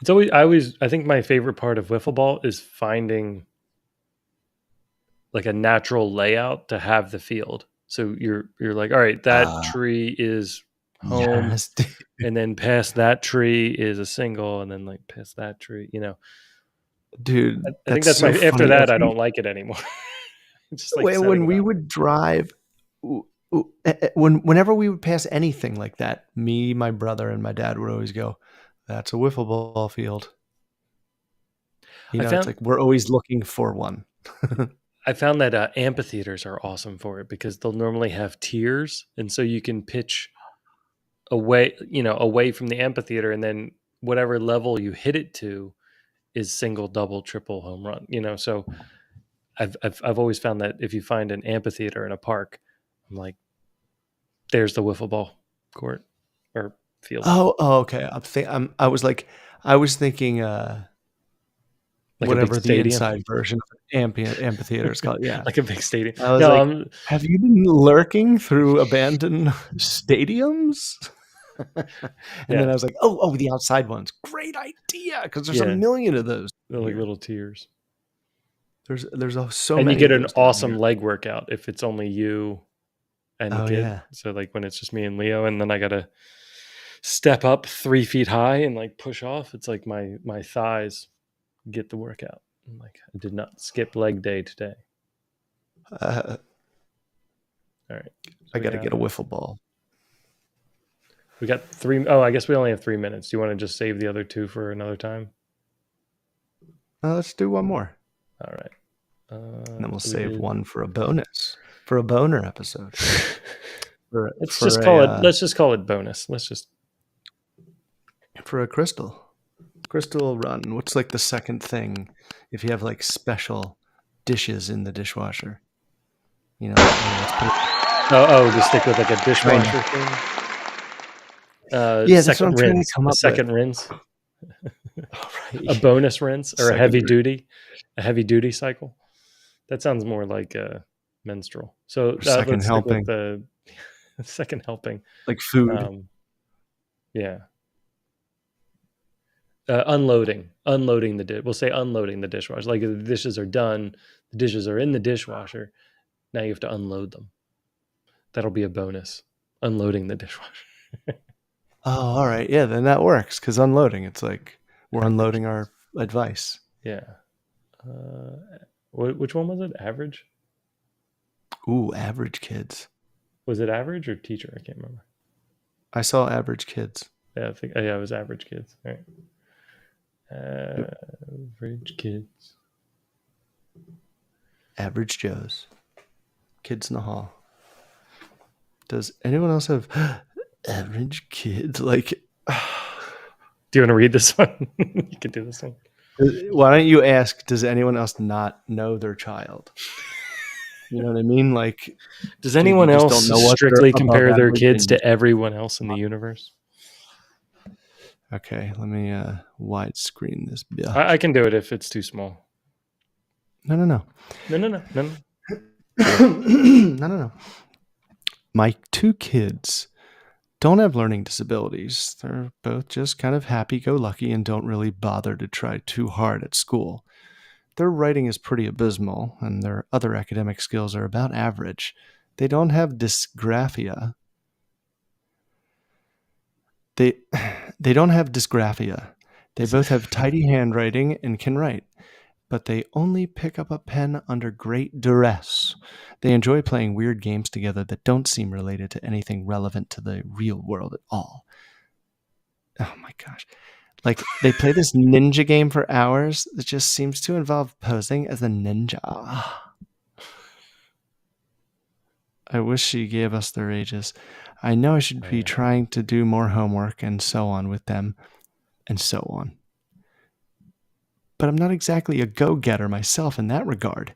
I think my favorite part of wiffle ball is finding like a natural layout to have the field. So you're like, all right, that Ah, tree is home, yes, and then past that tree is a single, and then like past that tree, dude, I think that's that's my so after funny. that I don't like it anymore. Just like setting When it we up. would drive, whenever we would pass anything like that, me, my brother, and my dad would always go, "That's a wiffle ball field." I It's found like we're always looking for one. I found that amphitheaters are awesome for it because they'll normally have tiers, and so you can pitch away from the amphitheater, and then whatever level you hit it to is single, double, triple, home run. So I've always found that if you find an amphitheater in a park, I'm like, there's the wiffle ball court or field, Okay. I was thinking, like a big whatever the stadium, inside version of an amphitheater is called. Yeah, like a big stadium. I was No, like, "Have you been lurking through abandoned stadiums?" And yeah, then I was like, "Oh, the outside ones. Great idea, because there's a yeah, million of those they're like here. little tiers, So and you many get of an those down awesome here." leg workout if it's only you and the Oh, kid. yeah. So like when it's just me and Leo, and then I gotta step up 3 feet high and like push off. It's like my thighs get the workout. I'm like, I did not skip leg day today. Uh, All right. So I got to get a wiffle ball. We got 3. Oh, I guess we only have 3 minutes. Do you want to just save the other 2 for another time? Let's do one more. All right. And then we'll save one for a bonus, for a boner episode. Let's just call it bonus. For a crystal run. What's like the second thing if you have like special dishes in the dishwasher? You know, to stick with like a dishwasher thing. Yeah, that's what I'm trying to come up with. Second rinse. Right. A bonus rinse or a heavy duty cycle. That sounds more like a menstrual. So second helping. The second helping, like food. Yeah. Unloading the dish. We'll say unloading the dishwasher. Like the dishes are done, the dishes are in the dishwasher. Now you have to unload them. That'll be a bonus. Unloading the dishwasher. Oh, all right. Yeah, then that works because unloading. It's like we're unloading our advice. Yeah. Which one was it? Average? Ooh, average kids. Was it average or teacher? I can't remember. I saw average kids. Yeah, I think it was average kids. All right. Average kids. Average Joes. Kids in the hall. Does anyone else have average kids? Like, do you want to read this one? You can do this one. Why don't you ask, does anyone else not know their child? You know what I mean? Like, does anyone else strictly compare their kids to everyone else in the universe? Okay, let me widescreen this. I can do it if it's too small. No. My 2 kids don't have learning disabilities. They're both just kind of happy-go-lucky and don't really bother to try too hard at school. Their writing is pretty abysmal, and their other academic skills are about average. They don't have dysgraphia. They don't have dysgraphia. They both have tidy handwriting and can write, but they only pick up a pen under great duress. They enjoy playing weird games together that don't seem related to anything relevant to the real world at all. Oh my gosh. Like, they play this ninja game for hours that just seems to involve posing as a ninja. I wish she gave us their ages. I know I should be trying to do more homework and so on with them, and so on. But I'm not exactly a go-getter myself in that regard.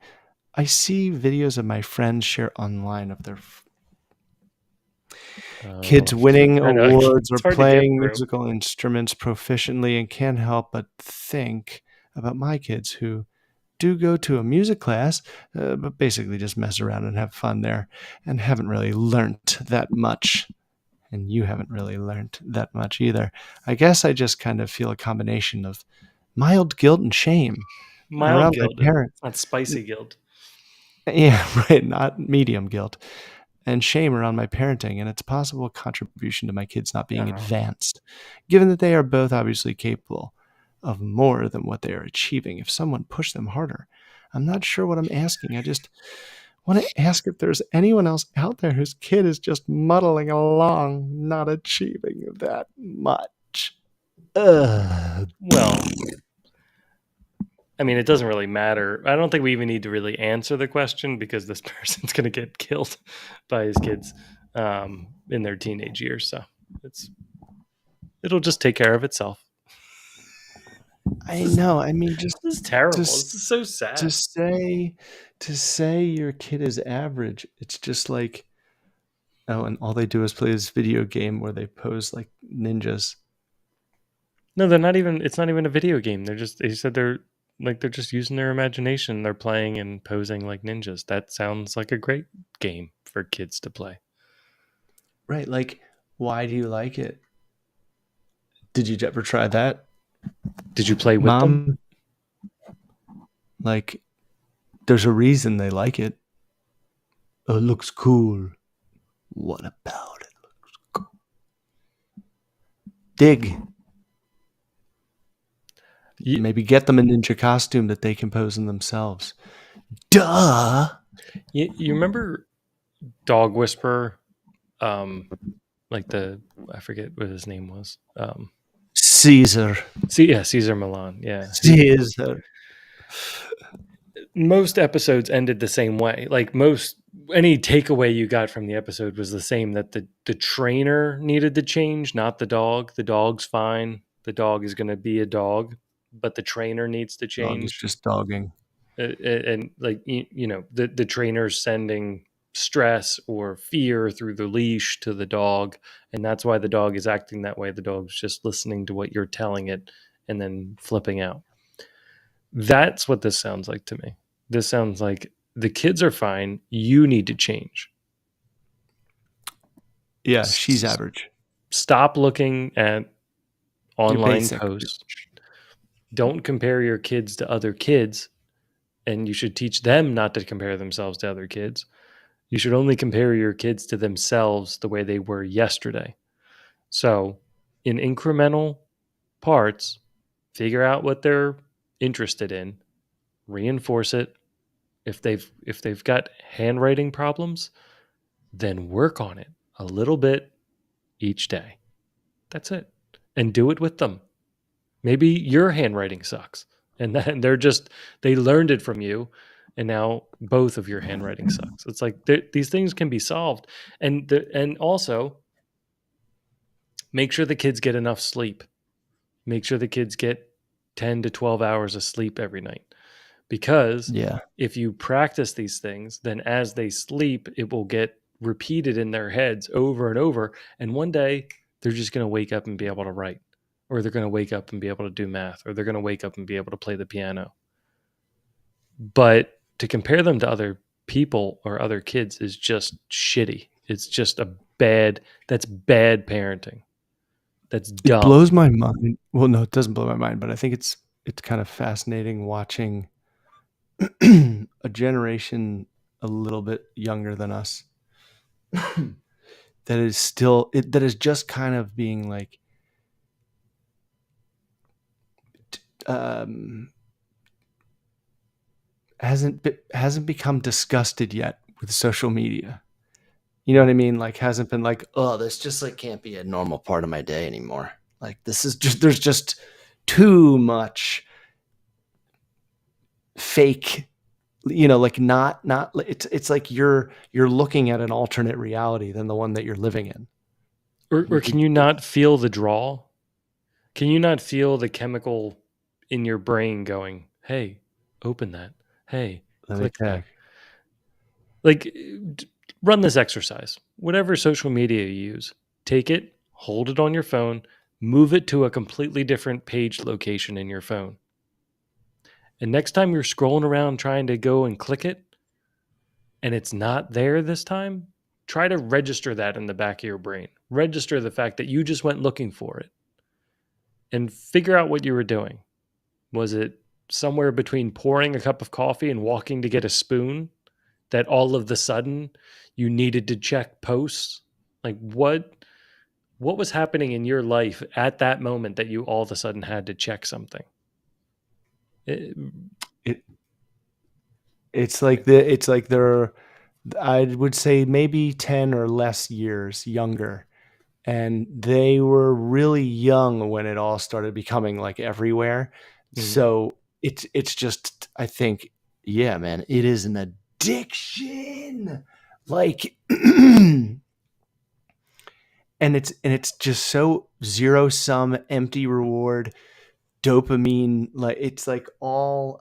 I see videos of my friends share online of their kids winning awards or playing musical instruments proficiently, and can't help but think about my kids who do go to a music class, but basically just mess around and have fun there, and haven't really learnt that much. And you haven't really learnt that much either. I guess I just kind of feel a combination of mild guilt and shame. Mild guilt, not spicy guilt. Yeah, right, not medium guilt. And shame around my parenting and its possible contribution to my kids not being advanced, given that they are both obviously capable of more than what they are achieving if someone pushed them harder. I'm not sure what I'm asking. I just want to ask if there's anyone else out there whose kid is just muddling along, not achieving that much. Well, I mean, it doesn't really matter. I don't think we even need to really answer the question because this person's going to get killed by his kids in their teenage years. So it'll just take care of itself. I know. I mean, just this is terrible. This is so sad. To say your kid is average, it's just like, oh, and all they do is play this video game where they pose like ninjas. No, they're not even. It's not even a video game. He said they're just using their imagination. They're playing and posing like ninjas. That sounds like a great game for kids to play. Right. Like, why do you like it? Did you ever try that? Did you play with them? Like, there's a reason they like it. Oh, it looks cool. What about it looks cool? Dig. Maybe get them a ninja costume that they can pose in themselves. Duh. You remember dog whisperer, um, like I forget what his name was. Caesar. Caesar Milan. Yeah, Caesar. most episodes ended the same way. Like most any takeaway you got from the episode was the same, that the trainer needed to change, not the dog. The dog's fine. The dog is going to be a dog, but the trainer needs to Dog is change. just dogging. And like the trainer's sending stress or fear through the leash to the dog, and that's why the dog is acting that way. The dog's just listening to what you're telling it and then flipping out. That's what this sounds like to me. This sounds like the kids are fine, you need to change. Yeah, she's average. Stop looking at You're online basic. posts. Don't compare your kids to other kids, and you should teach them not to compare themselves to other kids. You should only compare your kids to themselves the way they were yesterday. So, in incremental parts, figure out what they're interested in, reinforce it. If they've got handwriting problems, then work on it a little bit each day. That's it. And do it with them. Maybe your handwriting sucks and then they learned it from you, and now both of your handwriting sucks. It's like these things can be solved. And also make sure the kids get enough sleep. Make sure the kids get 10 to 12 hours of sleep every night. Because Yeah. if you practice these things, then as they sleep, it will get repeated in their heads over and over. And one day they're just going to wake up and be able to write, or they're going to wake up and be able to do math, or they're going to wake up and be able to play the piano. But to compare them to other people or other kids is just shitty. It's just that's bad parenting. That's It dumb. blows my mind. Well, no, it doesn't blow my mind, but I think it's kind of fascinating watching a generation a little bit younger than us that is that is just kind of being like um hasn't become disgusted yet with social media. You know what I mean? Like hasn't been like, oh, this just like can't be a normal part of my day anymore. Like this is just there's just too much fake, like not it's like you're looking at an alternate reality than the one that you're living in. Or can you not feel the draw? Can you not feel the chemical in your brain going, hey, open that. Hey, Let me click that. check. Like, run this exercise. Whatever social media you use, take it, hold it on your phone, move it to a completely different page location in your phone. And next time you're scrolling around trying to go and click it and it's not there this time, try to register that in the back of your brain. Register the fact that you just went looking for it and figure out what you were doing. Was it somewhere between pouring a cup of coffee and walking to get a spoon that all of the sudden you needed to check posts? Like what was happening in your life at that moment that you all of a sudden had to check something? It, it it's like they're, I would say, maybe 10 or less years younger, and they were really young when it all started becoming like everywhere. mm, So it's just, I think, yeah, man, it is an addiction. Like and it's just so zero sum, empty reward, dopamine. Like it's like all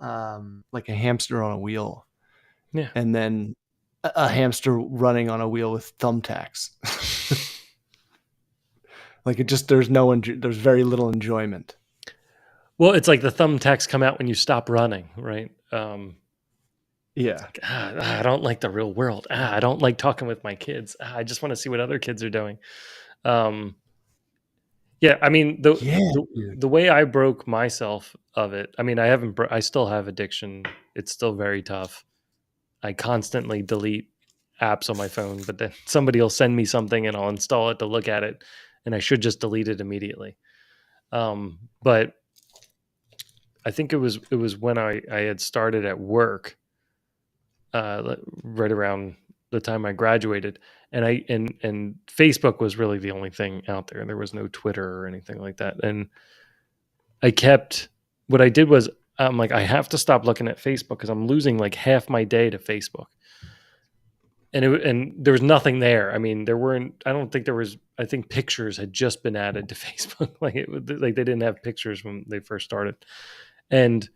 like a hamster on a wheel, yeah. and then a hamster running on a wheel with thumbtacks. Like it just, there's very little enjoyment. Well, it's like the thumbtacks come out when you stop running, right? It's Yeah. like, I don't like the real world. I don't like talking with my kids. I just want to see what other kids are doing. Um, yeah, I mean Yeah, dude. the way I broke myself of it. I mean, I haven't. I still have addiction. It's still very tough. I constantly delete apps on my phone, but then somebody will send me something and I'll install it to look at it, and I should just delete it immediately. But I think it was when I had started at work, right around the time I graduated, and and Facebook was really the only thing out there. There was no Twitter or anything like that. And what I did was, I'm like, I have to stop looking at Facebook because I'm losing like half my day to Facebook. And there was nothing there. I mean, there weren't. I don't think there was. I think pictures had just been added to Facebook. Like they didn't have pictures when they first started. And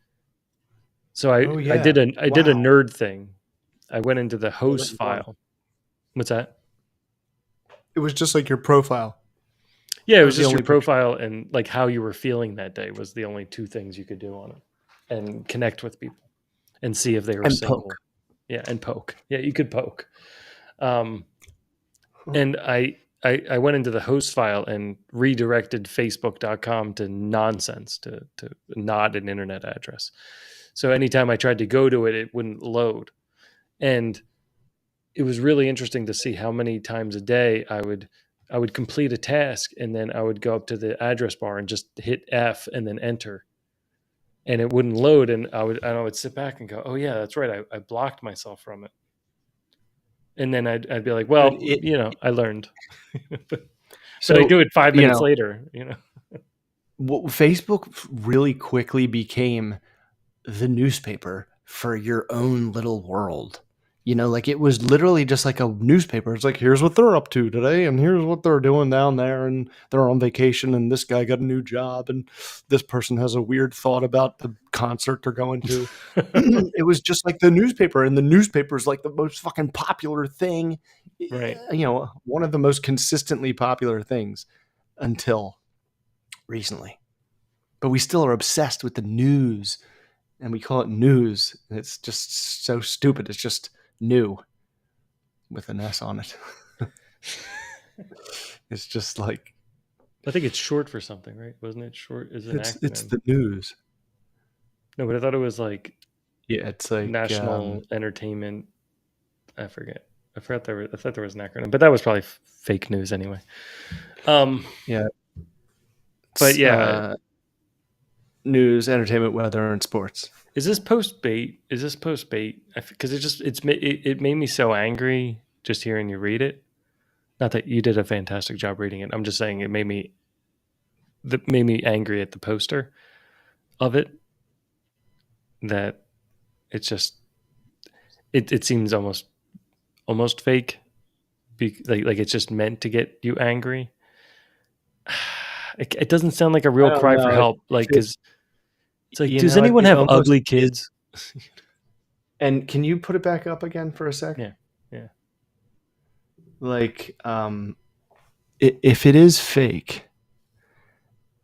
so I Oh I yeah. did a I did a Wow. nerd thing. I went into the What was host it called? file. What's that? It was just like your profile. Yeah, it That was was the just your only picture. profile and like how you were feeling that day was the only two things you could do on it, and connect with people and see if they were And poke. single. Yeah, and poke. Yeah, you could poke. Um, Huh. and I went into the host file and redirected facebook.com to nonsense, to not an internet address. So anytime I tried to go to it, it wouldn't load. And it was really interesting to see how many times a day I would complete a task, and then I would go up to the address bar and just hit F and then enter, and it wouldn't load. And I would sit back and go, oh yeah, that's right, I blocked myself from it. And then I'd be like, Dude, well, I learned. But I so do it 5 minutes you later. Facebook really quickly became the newspaper for your own little world. Like it was literally just like a newspaper. It's like, here's what they're up to today, and here's what they're doing down there, and they're on vacation, and this guy got a new job, and this person has a weird thought about the concert they're going to. It was just like the newspaper, and the newspaper is like the most fucking popular thing, Right. one of the most consistently popular things until recently. But we still are obsessed with the news, and we call it news. And it's just so stupid. It's just new with an S on it. It's just like I think it's short for something, right? Wasn't it short as an it's acronym? the news. No, but I thought it was like Yeah, it's like National Entertainment. I forget. I thought there was an acronym, but that was probably fake news anyway. Yeah, But yeah, news, entertainment, weather, and sports. is this post bait? Is this post bait? Because it made me so angry just hearing you read it. Not that you did a fantastic job reading it. I'm just saying it made me angry at the poster of it. That it's just it seems almost fake. Like it's just meant to get you angry. It doesn't sound like a I real don't cry for know. help. Like, because it's like, does It anyone have almost ugly is. kids? And can you put it back up again for a sec? Yeah, yeah. Like, if it is fake,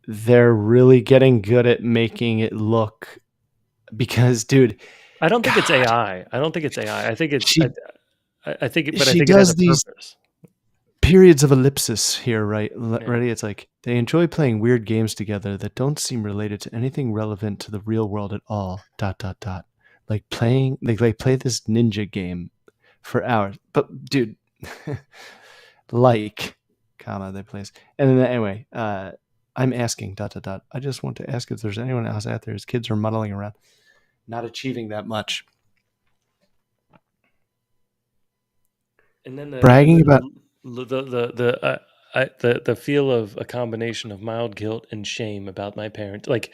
they're really getting good at making it look. Because, dude, I don't think it's God, AI. I don't think it's AI. I think it's. she I think, but I she think it has does a these purpose. periods of ellipsis here, right? Yeah. Ready? It's like they enjoy playing weird games together that don't seem related to anything relevant to the real world at all. Dot dot dot. Like playing, they play this ninja game for hours. But dude, like, comma they play. And then anyway, I'm asking dot dot dot. I just want to ask if there's anyone else out there whose kids are muddling around, not achieving that much. And then Bragging about the feel of a combination of mild guilt and shame about my parents. Like,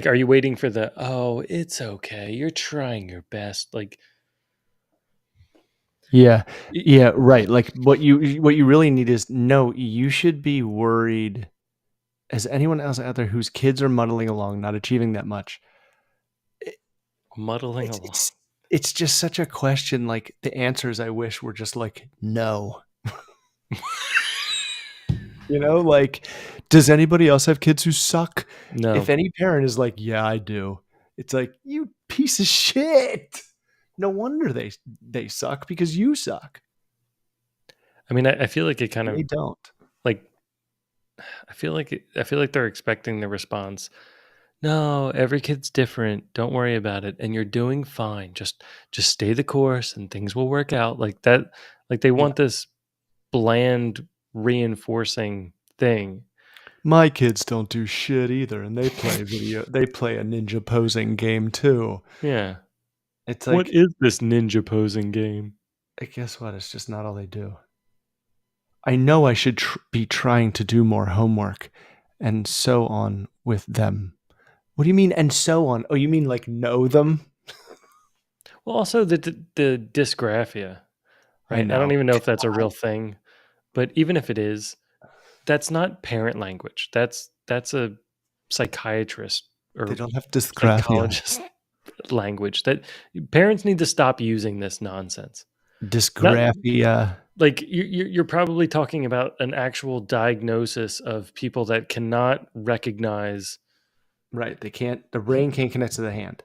are you waiting for the, oh, it's okay, you're trying your best, like, yeah, yeah, right. Like what you really need is, no, you should be worried as anyone else out there whose kids are muddling along, not achieving that much. muddling It's along. it's it's just such a question. Like the answers I wish were just like no. Like, does anybody else have kids who suck? No. If any parent is like, yeah, I do, it's like, you piece of shit. No wonder they suck, because you suck. I mean, I feel like it kind of, They don't. like, I feel like they're expecting the response. No, every kid's different. Don't worry about it, and you're doing fine. Just stay the course, and things will work out. Like that. Like they Yeah. want this bland, reinforcing thing. My kids don't do shit either, and they play they play a ninja posing game too. Yeah. It's What like, is this ninja posing game? guess what? It's just not all they do. I know I should be trying to do more homework and so on with them. What do you mean, and so on? Oh, you mean like know them? Well, also the dysgraphia, I right? I don't know. even know if that's a real thing, but even if it is, that's not parent language. That's a psychiatrist They or don't have dysgraphia. psychologist language. That parents need to stop using this nonsense. Not Dysgraphia. like you're probably talking about an actual diagnosis of people that cannot recognize. Right. They can't, the brain can't connect to the hand.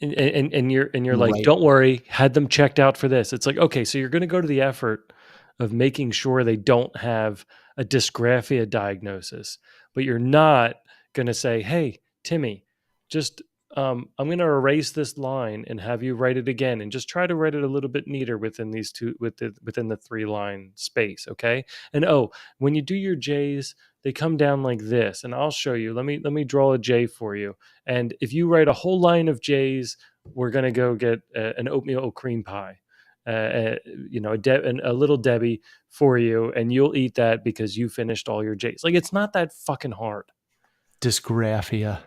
And you're like, Right. don't worry, had them checked out for this. It's like, okay, so you're going to go to the effort of making sure they don't have a dysgraphia diagnosis, but you're not going to say, hey, Timmy, just I'm going to erase this line and have you write it again, and just try to write it a little bit neater within within the 3-line space, okay? And oh, when you do your J's, they come down like this, and I'll show you. Let me draw a J for you. And if you write a whole line of J's, we're going to go get an oatmeal cream pie, a little Debbie for you, and you'll eat that because you finished all your J's. Like, it's not that fucking hard. Dysgraphia.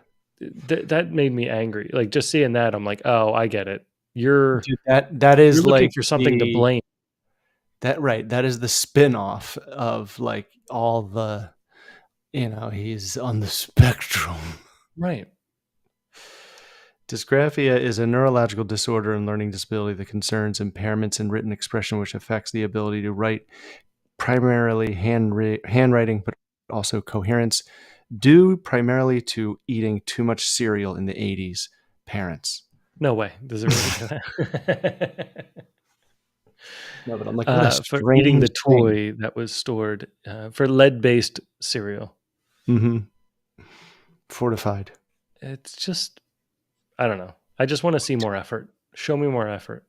That made me angry. Like, just seeing that, I'm like, oh, I get it. You're Dude, that you're is looking like for something to blame. that is the spin-off of like all the, he's on the spectrum. Right. Dysgraphia is a neurological disorder and learning disability that concerns impairments in written expression, which affects the ability to write, primarily handwriting, but also coherence, due primarily to eating too much cereal in the 80s. Parents. No way. Does it really do that? No, but I'm like, what a For eating strange the thing. toy that was stored for lead-based cereal. Mm-hmm. Fortified. It's just, I don't know. I just want to see more effort. Show me more effort.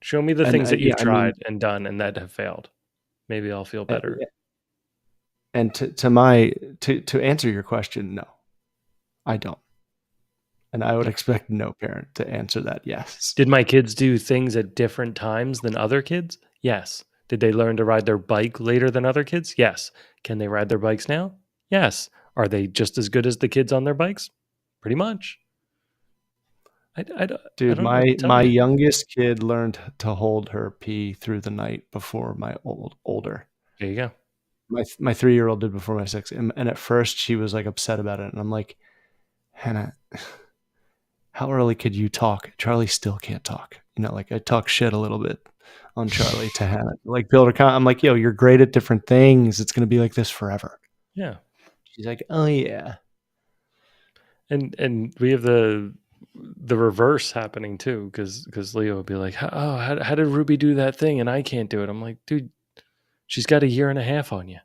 Show me the And things that yeah, you've I mean, tried and done and that have failed. Maybe I'll feel uh, better. and to answer your question, no, I don't. And I would Okay. expect no parent to answer that yes. Did my kids do things at different times than other kids? Yes. Did they learn to ride their bike later than other kids? Yes. Can they ride their bikes now? Yes. Are they just as good as the kids on their bikes? Pretty much. I Dude, don't know what to tell my you. youngest kid learned to hold her pee through the night before my older. There you go. My 3-year-old did before my 6, and at first she was like upset about it, and I'm like, Hannah, how early could you talk? Charlie still can't talk. Like I talk shit a little bit on Charlie to Hannah, like build her. I'm like, yo, you're great at different things. It's gonna be like this forever. Yeah. She's like, oh yeah. And we have the reverse happening too, because Leo would be like, oh, how did Ruby do that thing and I can't do it? I'm like, dude, she's got a year and a half on you.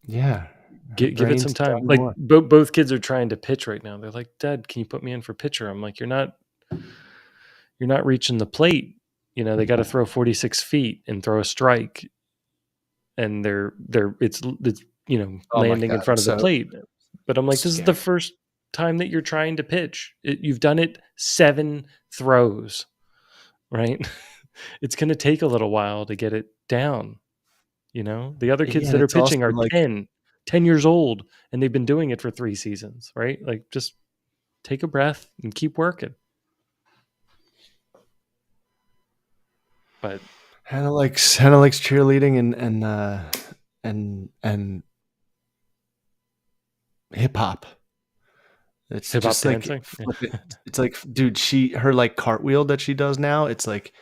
Yeah, her Give it brain's some time. done Like, more. both kids are trying to pitch right now. They're like, Dad, can you put me in for pitcher? I'm like, you're not reaching the plate. They got to throw 46 feet and throw a strike, and it's Oh my landing in god, I'm front of the so plate. But I'm like, this is the scared. first time that you're trying to pitch. You've done it 7 throws, right? It's going to take a little while to get it down. The other kids Yeah, and that are it's also pitching are like, 10 years old, and they've been doing it for 3 seasons, right? Like, just take a breath and keep working. But Hannah likes cheerleading and hip hop. It's hip hop just like dancing, yeah. flip it. It's like, dude, her like cartwheel that she does now. It's like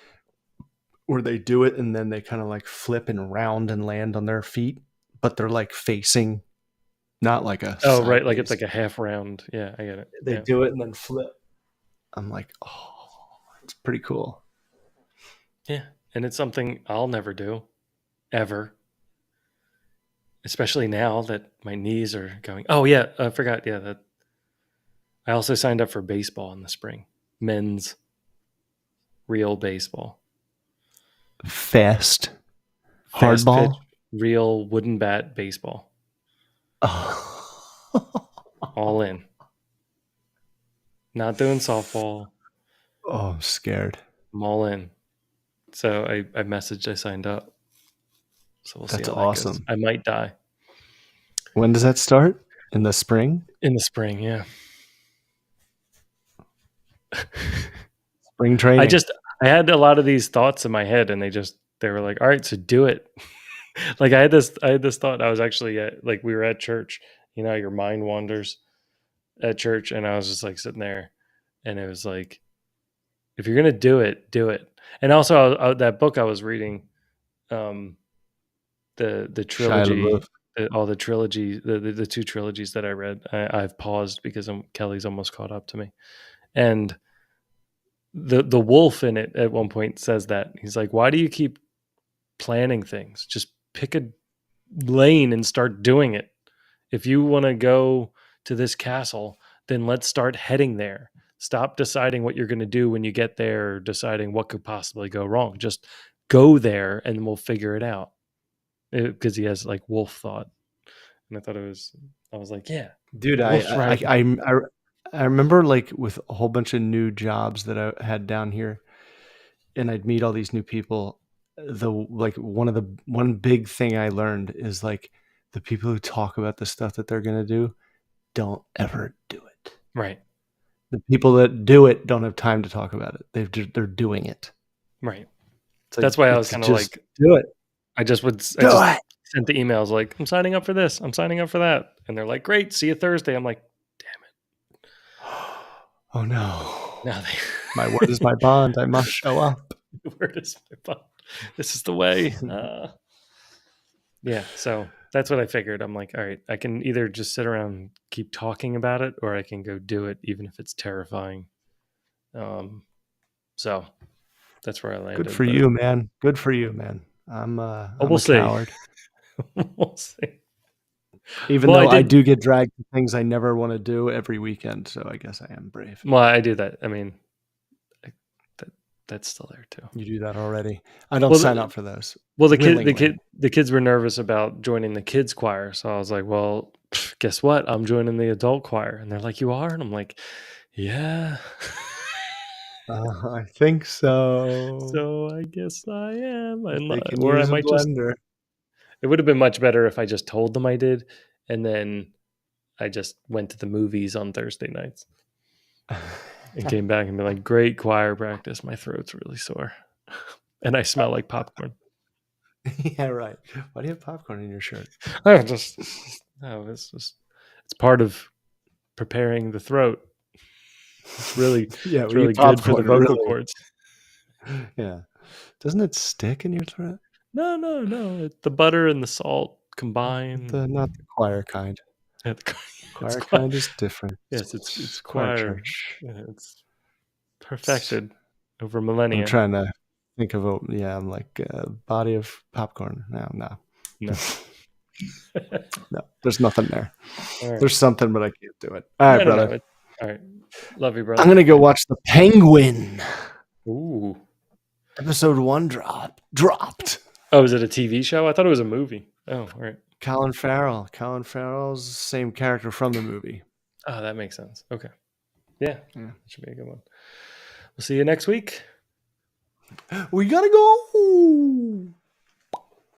where they do it and then they kind of like flip and round and land on their feet, but they're like facing, not like a Oh, right, like it's sideways. like a half round. Yeah, I get it. They Yeah. do it and then flip. I'm like, oh, it's pretty cool. Yeah, and it's something I'll never do, ever. Especially now that my knees are going. Oh yeah, I forgot. Yeah, that I also signed up for baseball in the spring, men's real baseball, Fast fast pitch, hardball. real wooden bat baseball, Oh. all in. Not doing softball. Oh, I'm scared. I'm all in. So I messaged, I signed up. So we'll see That's how that goes. awesome. I might die When does that start? In the spring? in the spring. Yeah. Spring training. I had a lot of these thoughts in my head, and they were like, all right, so do it. Like I had this thought. I was actually like, we were at church, your mind wanders at church. And I was just like sitting there, and it was like, if you're going to do it, do it. And also that book I was reading, the Shia trilogy, LaBeouf. all the trilogy, the two trilogies that I read, I've paused because Kelly's almost caught up to me. And the wolf in it at one point says that he's like, why do you keep planning things? Just pick a lane and start doing it. If you want to go to this castle, then let's start heading there. Stop deciding what you're going to do when you get there, or deciding what could possibly go wrong. Just go there and we'll figure it out. Because he has like wolf thought. And I was like, yeah, Dude, wolf's right. I remember like with a whole bunch of new jobs that I had down here, and I'd meet all these new people. One big thing I learned is like the people who talk about the stuff that they're gonna do don't ever do it. Right. The people that do it don't have time to talk about it. They're doing it. Right. It's like, That's why I was kind of like, do it. I just sent the emails like, I'm signing up for this. I'm signing up for that. And they're like, great. See you Thursday. I'm like, Oh no. no, My word is my bond. I must show up. where is my bond? This is the way. Yeah. So that's what I figured. I'm like, all right, I can either just sit around and keep talking about it, or I can go do it, even if it's terrifying. So that's where I landed. Good for you, man. Good for you, man. I'm a coward. We'll see. Even though I do get dragged to things I never want to do every weekend, so I guess I am brave. Well, I do that. I mean, that's still there too. You do that already. I don't sign up for those. Well, the kids were nervous about joining the kids choir, so I was like, well, guess what? I'm joining the adult choir, and they're like, you are, and I'm like, yeah. I think so. So I guess I am, or I might blender. It would have been much better if I just told them I did, and then I just went to the movies on Thursday nights and came back and be like, great choir practice. My throat's really sore, and I smell like popcorn. Yeah, right. Why do you have popcorn in your shirt? It's part of preparing the throat. It's really, it's really good for the vocal cords. Yeah. Doesn't it stick in your throat? No. The butter and the salt combined. Not the choir kind. Yeah, choir kind is different. Yes, it's choir church. Yeah, it's perfected over millennia. I'm trying to think of I'm like a body of popcorn. No. No, there's nothing there. Right. There's something, but I can't do it. All right, brother. All right. Love you, brother. I'm going to go watch The Penguin. Ooh. Episode 1 dropped. Oh, is it a TV show? I thought it was a movie. Oh, all right. Colin Farrell. Colin Farrell's the same character from the movie. Oh, that makes sense. Okay. Yeah. That should be a good one. We'll see you next week. We got to go.